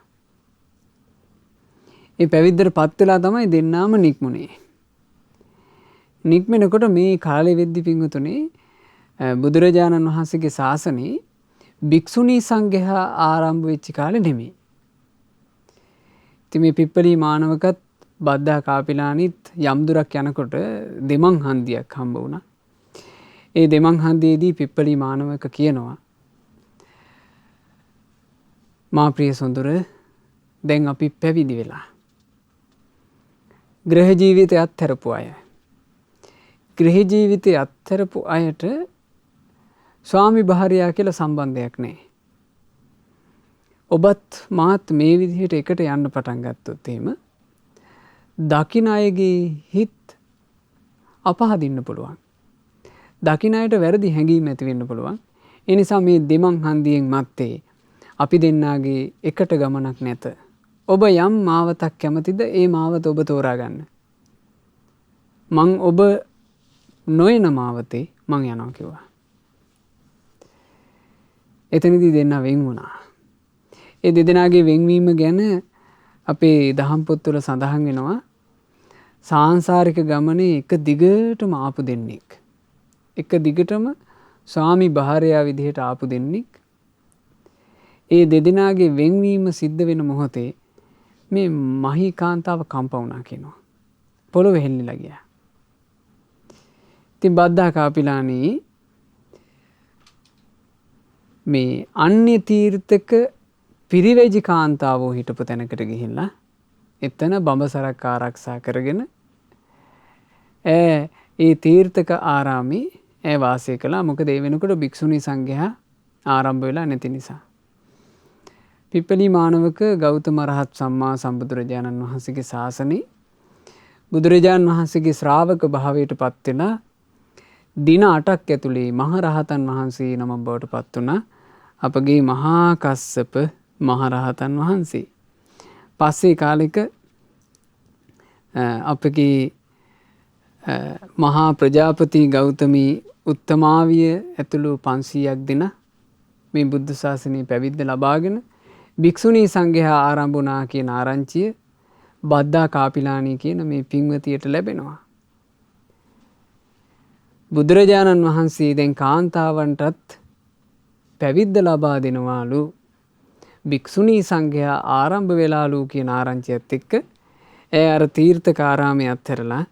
ඒ පැවිද්දටපත් වෙලා තමයි දෙන්නාම නික්මුනේ. නික්මෙනකොට මේ කාලේ වෙද්දි පින්වතුනි බුදුරජාණන් වහන්සේගේ ශාසනයේ භික්ෂුණී සංඝයා ආරම්භ වෙච්ච කාලේ නෙමෙයි. ඉතින් මේ පිප්පලී මානවකත් බද්දා කාපිලානිත් යම් දුරක් යනකොට දෙමන් හන්දියක් හම්බ වුණා. ඒ දෙමන් හන්දියේදී පිප්පලී මානවක කියනවා මා ප්‍රිය සොඳුර දැන් අපි පැවිදි වෙලා. ගෘහ ජීවිතය අත්හැරපු අය. ගෘහ ජීවිතය අත්හැරපු අයට ස්වාමි භාර්යා කියලා සම්බන්ධයක් නැහැ. ඔබත් මාත් මේ විදිහට එකට යන්න පටන් ගත්තොත් එහෙම දකින අයගේ හිත් අපහදින්න පුළුවන්. දකින අයට වැරදි හැඟීම් ඇති වෙන්න පුළුවන්. ඒ නිසා මේ දෙමන් හන්දියෙන් මත්තේ අපි දෙන්නාගේ එකට ගමනක් නැත. ඔබ යම් මාවතක් කැමතිද ඒ මාවත ඔබ තෝරා ගන්න. මං ඔබ නොයන මාවතේ මං යනවා කිව්වා. එතනදී දෙන්නා වෙන් වුණා. ඒ දෙදෙනාගේ වෙන්වීම ගැන අපේ දහම් පොත්වල සඳහන් වෙනවා සාංශාරික ගමනේ එක දිගටම ආපු දෙන්නෙක්. එක දිගටම ස්වාමි භාර්යා විදිහට ආපු දෙන්නෙක්. ඒ දෙදෙනාගේ වෙන්වීම සිද්ධ වෙන මොහොතේ මේ මහී කාන්තාව කම්ප වුණා කියනවා. පොළොව හෙල්ලිලා ගියා. ඉතින් බද්දා කාපිලානි මේ අන්‍ය තීර්ථක පිරිවැජි කාන්තාවෝ හිටපු තැනකට ගිහිල්ලා එතන බඹසරක් ආරක්ෂා කරගෙන ඒ තීර්ථක ආරාමේ ඈ වාසය කළා. මොකද ඒ වෙනකොට භික්ෂුණී සංඝයා ආරම්භ වෙලා නැති නිසා. පිප්පලී මානවක ගෞතම රහත් සම්මා සම්බුදුරජාණන් වහන්සේගේ ශාසනයේ බුදුරජාණන් වහන්සේගේ ශ්‍රාවක භාවයට පත් වෙලා දින 8ක් ඇතුලේ මහ රහතන් වහන්සේ නමක් බවට පත් වුණා. අපගේ මහා කස්සප මහ රහතන් වහන්සේ. පස්සේ කාලෙක අපගේ මහා ප්‍රජාපති ගෞතමී උත්තමාවිය ඇතුළු 500ක් දෙනා මේ බුද්ධ ශාසනයේ පැවිද්ද ලබාගෙන භික්ෂුණී සංඝයා ආරම්භ වුණා කියන ආරංචිය බද්දා කාපිලානි කියන මේ පින්වතියට ලැබෙනවා. බුදුරජාණන් වහන්සේ දැන් කාන්තාවන්ටත් පැවිද්ද ලබා දෙනවාලු භික්ෂුණී සංඝයා ආරම්භ වෙලාලු කියන ආරංචියත් එක්ක අර තීර්ථකාරාමයේ අත්හැරලා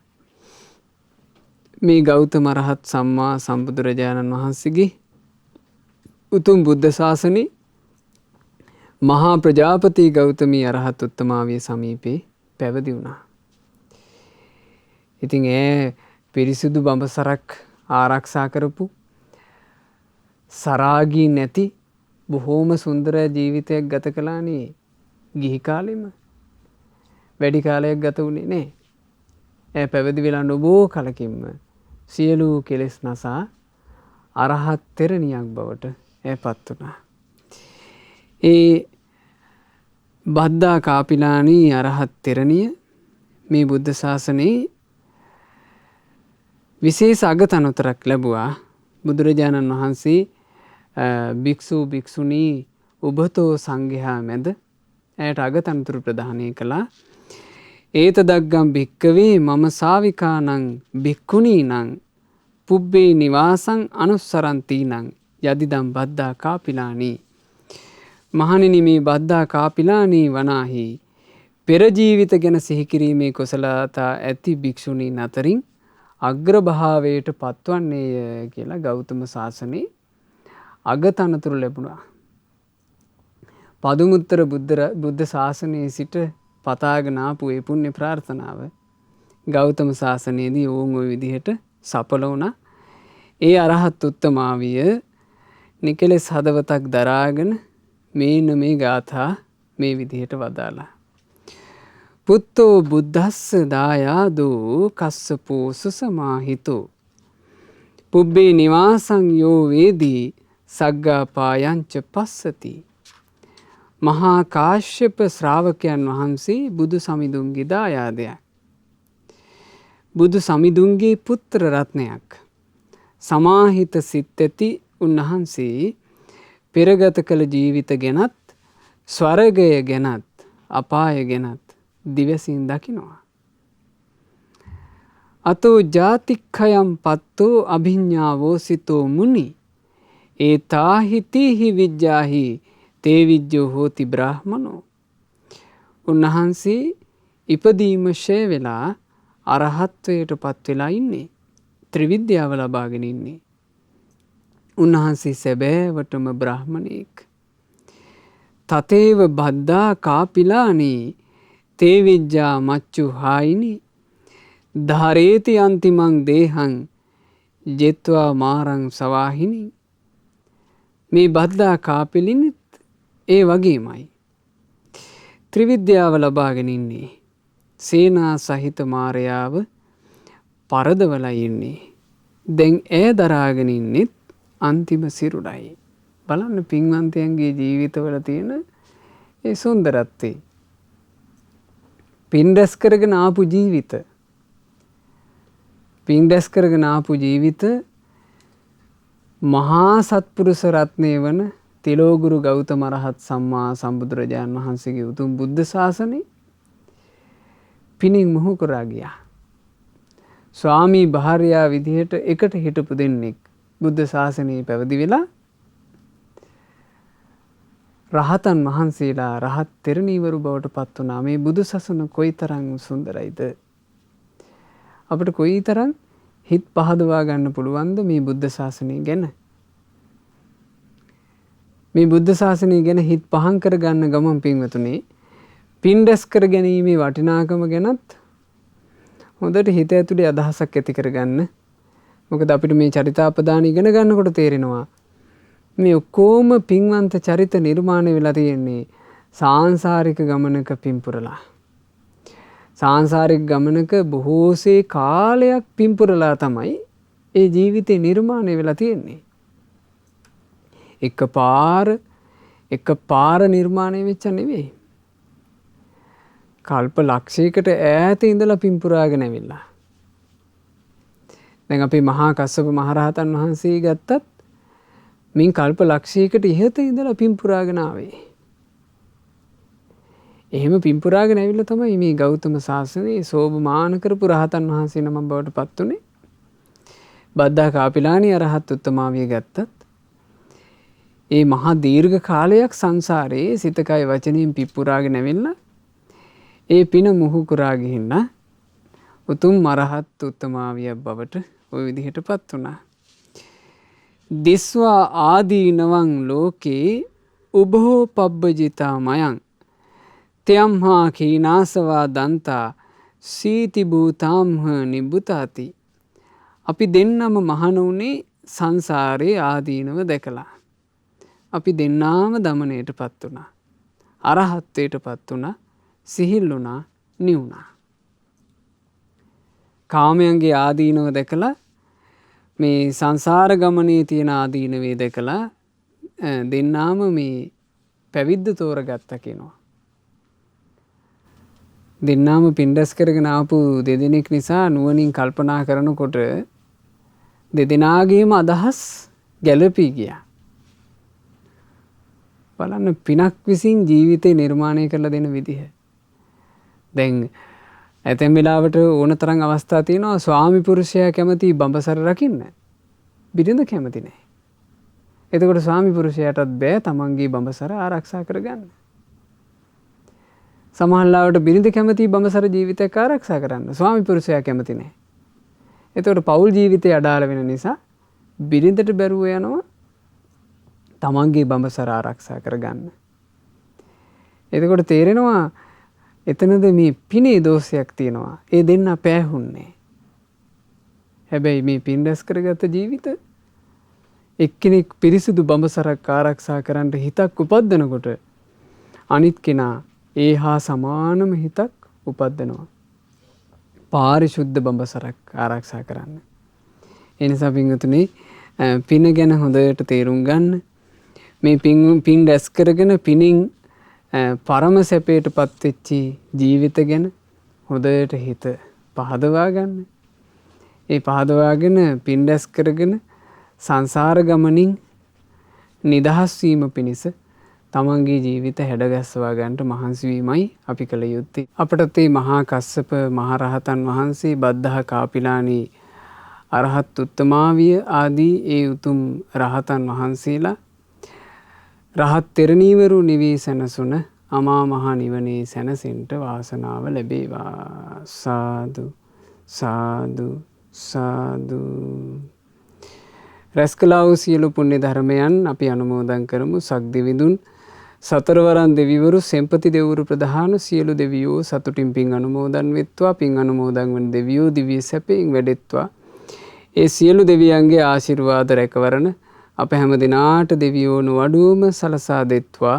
මේ ගෞතම රහත් සම්මා සම්බුදුරජාණන් වහන්සේගේ උතුම් බුද්ධ ශාසනයේ මහා ප්‍රජාපති ගෞතමී අරහත් උත්තමාවිය සමීපේ පැවිදි වුණා. ඉතින් පිරිසිදු බඹසරක් ආරක්ෂා කරපු සරාගී නැති බොහෝම සුන්දර ජීවිතයක් ගත කළානේ ගිහි කාලෙම. වැඩි කාලයක් ගත වුණේ නැහැ. පැවිදි වෙලා නොබෝ කලකින්ම සියලු කෙලෙස් නසා අරහත් තෙරණියක් බවට පත් වුණා. ඒ බද්දා කාපිලානි අරහත් තෙරණිය මේ බුද්ධ ශාසනයේ විශේෂ අගතනතරක් ලැබුවා. බුදුරජාණන් වහන්සේ භික්ෂු භික්ෂුණී උභතෝ සංඝයා මැද ඇයට අගතනතුරු ප්‍රදානය කළා. ඒත දග්ගම් භික්කවේ මම සාවිකානං භික්ඛුනීනං පුබ්බේ නිවාසං අනුස්සරන්තිනං යදිදම් බද්දා කාපිලානි. මහණෙනි මේ බද්දා කාපිලානි වනාහි පෙර ජීවිත ගැන සිහි කිරීමේ කුසලතා ඇති භික්ෂුණීන් අතරින් අග්‍රභාවයට පත්වන්නේය කියලා ගෞතම ශාසනයේ අගතනතුරු ලැබුණා. පදුමුත්තර බුද්ධ ශාසනයේ සිට පතාගෙන ආපු ඒ පුණ්‍ය ප්‍රාර්ථනාව ගෞතම ශාසනයේදී ඕන් ওই විදිහට සඵල වුණා. ඒ අරහත් උත්තමාවිය නිකලෙස් හදවතක් දරාගෙන මේ ගාථා මේ විදිහට වදාලා. පුත්තෝ බුද්දස්ස දායාදෝ කස්සපෝ සුසමාහිතෝ පුබ්බේ නිවාසං යෝ වේදී සග්ගාපායංච පස්සති. මහා කාශ්‍යප ශ්‍රාවකයන් වහන්සේ බුදු සමිඳුන්ගේ දායාදයක්. බුදු සමිඳුන්ගේ පුත්‍ර රත්නයක්. සමාහිත සිත් ඇති උන්වහන්සේ පෙරගත කළ ජීවිත ගැනත් ස්වර්ගය ගැනත් අපාය ගැනත් දිවසින් දකිනවා. අතෝ ජාතික්ඛයම් පත්තෝ අභිඤ්ඤාවෝ සිතෝ මුනි ඒතාහිතිහි විජ්ජාහි තේ විජ්ජෝ හෝති බ්‍රාහ්මනෝ. උන්වහන්සේ ඉපදීම ෂය වෙලා අරහත්වයට පත් වෙලා ඉන්නේ. ත්‍රිවිද්‍යාව ලබාගෙන ඉන්නේ. උන්වහන්සේ සැබෑවටම බ්‍රාහ්මණයෙක්. තතේව බද්දා කාපිලානී තේ විජ්ජා මච්චු හායිනි ධාරේති අන්තිමං දේහං ජෙත්වා මාරං සවාහිනි. මේ බද්දා කාපිලිනිත් ඒ වගේමයි. ත්‍රිවිද්‍යාව ලබාගෙන ඉන්නේ. සේනා සහිත මාරයාව පරදවලා ඉන්නේ. දැන් ඈ දරාගෙන ඉන්නෙත් අන්තිම සිරුරයි. බලන්න පින්වන්තයන්ගේ ජීවිතවල තියෙන ඒ සුන්දරත්වය. පින් රැස් කරගෙන ආපු ජීවිත. පින් රැස් කරගෙන ආපු ජීවිත මහා සත්පුරුෂ රත්නය වන තිලෝගුරු ගෞතම රහත් සම්මා සම්බුදුරජාණන් වහන්සේගේ උතුම් බුද්ධ ශාසනය පිනින් මොහු කරා ගියා. ස්වාමී භාර්යා විදිහට එකට හිටපු දෙන්නෙක් බුද්ධ ශාසනයේ පැවිදි වෙලා රහතන් වහන්සේලා රහත් තෙරණීවරු බවට පත් වුණා. මේ බුදු සසුන කොයිතරම් සුන්දරයිද? අපිට කොයිතරම් හිත පහදවා ගන්න පුළුවන්ද මේ බුද්ධ ශාසනය ගැන? මේ බුද්ධ ශාසනය ගැන හිත පහන් කර ගන්න ගමන් පින්වතුනි, පින් රැස් කර ගැනීමේ වටිනාකම ගැනත් හොඳට හිත ඇතුලේ අදහසක් ඇති කරගන්න. මොකද අපිට මේ චරිතාපදාන ඉගෙන ගන්නකොට තේරෙනවා මේ ඔක්කොම පින්වන්ත චරිත නිර්මාණය වෙලා තියෙන්නේ සාංශාරික ගමනක පින්පුරලා. සාංශාරික ගමනක බොහෝසේ කාලයක් පින්පුරලා තමයි ඒ ජීවිතේ නිර්මාණය වෙලා තියෙන්නේ. එකපාර නිර්මාණය වෙච්ච නෙවෙයි. කල්ප ලක්ෂයකට ඈත ඉඳලා පින්පුරාගෙන ඇවිල්ලා. දැන් අපි මහා කස්සප මහරහතන් වහන්සේ ගත්තත් මින් කල්ප ලක්ෂයකට ඉහත ඉඳලා පින්පුරාගෙන ආවේ. එහෙම පින්පුරාගෙන ඇවිල්ලා තමයි මේ ගෞතම සාසනයේ සෝභමාන කරපු රහතන් වහන්සේ නමක් බවට පත් උනේ. බද්දා කාපිලානී අරහත් උත්තමාවිය ගත්තත් ඒ මහා දීර්ඝ කාලයක් සංසාරයේ සිතකය වචනයෙන් පිප්පුරාගෙන ඇවිල්ලා ඒ පින මුහු කරා ගිහින් උතුම් මරහත් උත්තමාවියක් බවට ওই විදිහට පත් වුණා. දිස්වා ආදීනවං ලෝකේ උභෝ පබ්බජිතා මයං තයම්හා කීනාසවා දන්තා සීති භූතාම්හ නිබ්බුතාති. අපි දෙන්නම මහණ වුණේ සංසාරේ ආදීනව දැකලා. අපි දෙන්නාම දමණයට පත් වුණා. අරහත්ත්වයට පත් වුණා. සිහිල් වුණා, නිවුණා. කාමයන්ගේ ආදීනව දැකලා මේ සංසාර ගමනේ තියෙන ආදීනවේ දැකලා දෙන්නාම මේ පැවිද්ද තෝරගත්තා කියනවා. දෙන්නාම පින්ඩස් කරගෙන ආපු දෙදෙනෙක් නිසා නුවණින් කල්පනා කරනකොට දෙදෙනාගේම අදහස් ගැළපී ගියා. බලන්න පිනක් විසින් ජීවිතේ නිර්මාණය කරලා දෙන විදිහ. දැන් ඇතැම් වෙලාවට ඕන තරම් අවස්ථා තියෙනවා ස්වාමි පුරුෂයා කැමති බඹසර රකින්න. බිරිඳ කැමති නැහැ. එතකොට ස්වාමි පුරුෂයාටත් බෑ තමන්ගේ බඹසර ආරක්ෂා කරගන්න. සමහරවිට බිරිඳ කැමති බඹසර ජීවිතයක් ආරක්ෂා කරන්න. ස්වාමි පුරුෂයා කැමති නැහැ. එතකොට පෞල් ජීවිතය අඩාල වෙන නිසා බිරිඳට බැරුව යනවා තමන්ගේ බඹසර ආරක්ෂා කරගන්න. එතකොට තේරෙනවා එතනද මේ පිනේ දෝෂයක් තියෙනවා. ඒ දෙන්න පෑහුන්නේ. හැබැයි මේ පින් රැස් කරගත ජීවිත එක්කෙනෙක් පිරිසිදු බඹසරක් ආරක්ෂා කරන්න හිතක් උපද්දනකොට අනිත් කෙනා ඒ හා සමානම හිතක් උපද්දනවා. පාරිශුද්ධ බඹසරක් ආරක්ෂා කරන්න. ඒ නිසා පින්වතුනි පින ගැන හොඳට තේරුම් ගන්න. මේ පින් රැස් කරගෙන පිනින් පරම සැපයටපත් වෙච්චි ජීවිත ගැන හොඳට හිත පහදවා ගන්න. ඒ පහදවාගෙන පින් රැස් කරගෙන සංසාර ගමනින් නිදහස් වීම පිණිස තමන්ගේ ජීවිත හැඩගස්වා ගන්නට මහන්සි වීමයි අපි කළ යුත්තේ. අපට මේ මහා කස්සප මහරහතන් වහන්සේ බද්ධහ කාපිලානි අරහත් උත්තමාවිය ආදී ඒ උතුම් රහතන් වහන්සේලා රහත් තෙරණීවරු නිවී සැනසුන අමා මහ නිවනේ සැනසෙන්ට වාසනාව ලැබේවා. සාදු සාදු සාදු. රැස් කළා වූ සියලු පුණ්‍ය ධර්මයන් අපි අනුමෝදන් කරමු. සක්දිවිඳුන් සතරවරන් දෙවිවරු සෙම්පති දෙවරු ප්‍රධාන සියලු දෙවියෝ සතුටින් පින් අනුමෝදන් වෙත්වා. පින් අනුමෝදන් වන දෙවියෝ දිව්‍ය සැපයෙන් වැඩෙත්වා. ඒ සියලු දෙවියන්ගේ ආශිර්වාද රැකවරණ අප හැම දිනාට දෙවියෝ නොඅඩුවම සලසා දෙත්වා.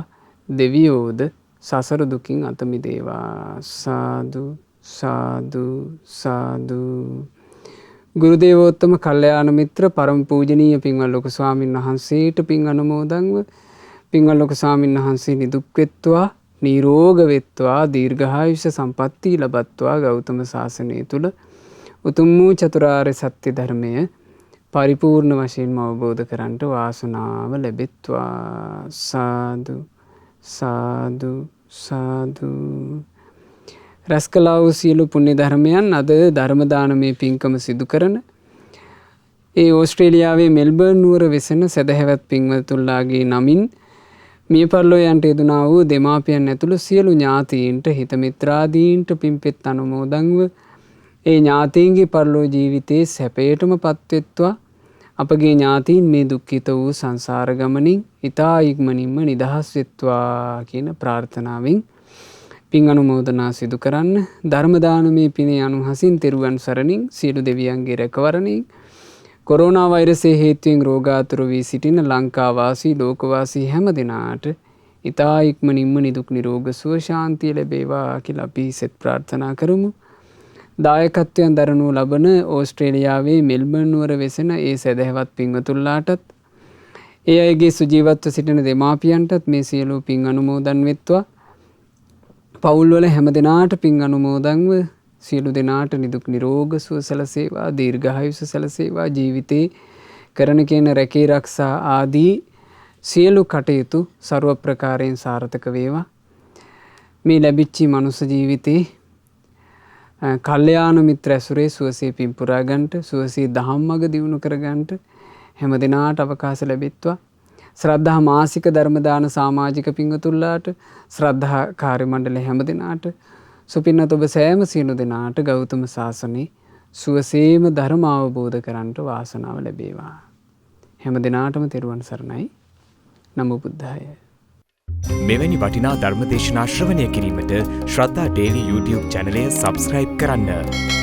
දෙවියෝද සසර දුකින් අත මිදේවා. සාදු සාදු සාදු. ගුරු දේවෝත්තම කල්යාණ මිත්‍ර පරම පූජනීය පින්වත් ලොකු ස්වාමීන් වහන්සේට පින් අනුමෝදන්ව පින්වත් ලොකු ස්වාමීන් වහන්සේ නිදුක් වෙත්වා, නිරෝග වෙත්වා, දීර්ඝායුෂ සම්පන්නිය ලබත්වා. ගෞතම සාසනය තුල උතුම් වූ චතුරාර්ය සත්‍ය ධර්මය පරිපූර්ණ වශයෙන්ම අවබෝධ කරගන්නට වාසනාව ලැබෙත්වා. සාදු සාදු සාදු. රැස් කළා වූ සියලු පුණ්‍ය ධර්මයන් අද ධර්ම දානමය පින්කම සිදු කරන ඒ ඕස්ට්‍රේලියාවේ මෙල්බර්න් නුවර වෙසෙන සදහැවත් පින්වතුන්ලාගේ නමින් මිය පරලොව යෙදුනා වූ දෙමාපියන් ඇතුළු සියලු ඥාතීන්ට හිත මිත්‍රාදීන්ට පින්පෙත් අනුමෝදන්ව ඒ ඥාතීන්ගේ පරලොව ජීවිතයේ සැපයටම පත්වෙත්වා. අපගේ ඥාතීන් මේ දුක්ඛිත වූ සංසාර ගමනින් ඊතා ඉක්මනින්ම නිදහස් වෙත්වා කියන ප්‍රාර්ථනාවෙන් පින් අනුමෝදනා සිදු කරන්න. ධර්ම දානමේ පිනේ අනුහසින් තෙරුවන් සරණින් සියලු දෙවියන්ගේ රැකවරණින් කොරෝනා වෛරසයේ හේතුවෙන් රෝගාතුර වී සිටින ලංකා වාසී ලෝක වාසී හැම දිනාට ඊතා ඉක්මනින්ම නිදුක් නිරෝග සුව ශාන්තිය ලැබේවා කියලා අපි සෙත් ප්‍රාර්ථනා කරමු. දායකත්වයෙන් දරනු ලබන ඕස්ට්‍රේලියාවේ මෙල්බර්න් නුවර වෙසෙන ඒ සදහැවත් පින්වතුන්ලාටත් ඒ අයගේ සුජීවත්ව සිටින දෙමාපියන්ටත් මේ සියලු පින් අනුමෝදන් වෙත්වා. පවුල්වල හැම දිනාට පින් අනුමෝදන්ව සියලු දෙනාට නිදුක් නිරෝග සුව සැලසේවා, දීර්ඝායුෂ සැලසේවා. ජීවිතේ කරන කියන රැකී ආරක්ෂා ආදී සියලු කටයුතු ਸਰව ප්‍රකාරයෙන් සාර්ථක වේවා. මේ ලැබිච්ච මනුෂ්‍ය ජීවිතේ කල්යාණ මිත්‍ර ඇසුරේ සුවසේ පින් පුරා ගන්නට, සුවසේ ධම්මග දියුණු කර ගන්නට හැම දිනාට අවකාශ ලැබෙත්වා. ශ්‍රද්ධා මාසික ධර්ම දාන සමාජික පින්වතුන්ලාට, ශ්‍රද්ධා කාර්ය මණ්ඩලයේ හැම දිනාට, සුපින්නත ඔබ සෑම සියලු දෙනාට ගෞතම සාසනේ සුවසේම ධර්ම අවබෝධ කරගන්නට වාසනාව ලැබේවා. හැම දිනාටම තෙරුවන් සරණයි. නමෝ බුද්ධාය. මෙවැනි වටිනා ධර්ම දේශනා ශ්‍රවණය කිරීමට ශ්‍රද්ධා ඩේලි YouTube චැනලය සබ්ස්ක්‍රයිබ් කරන්න.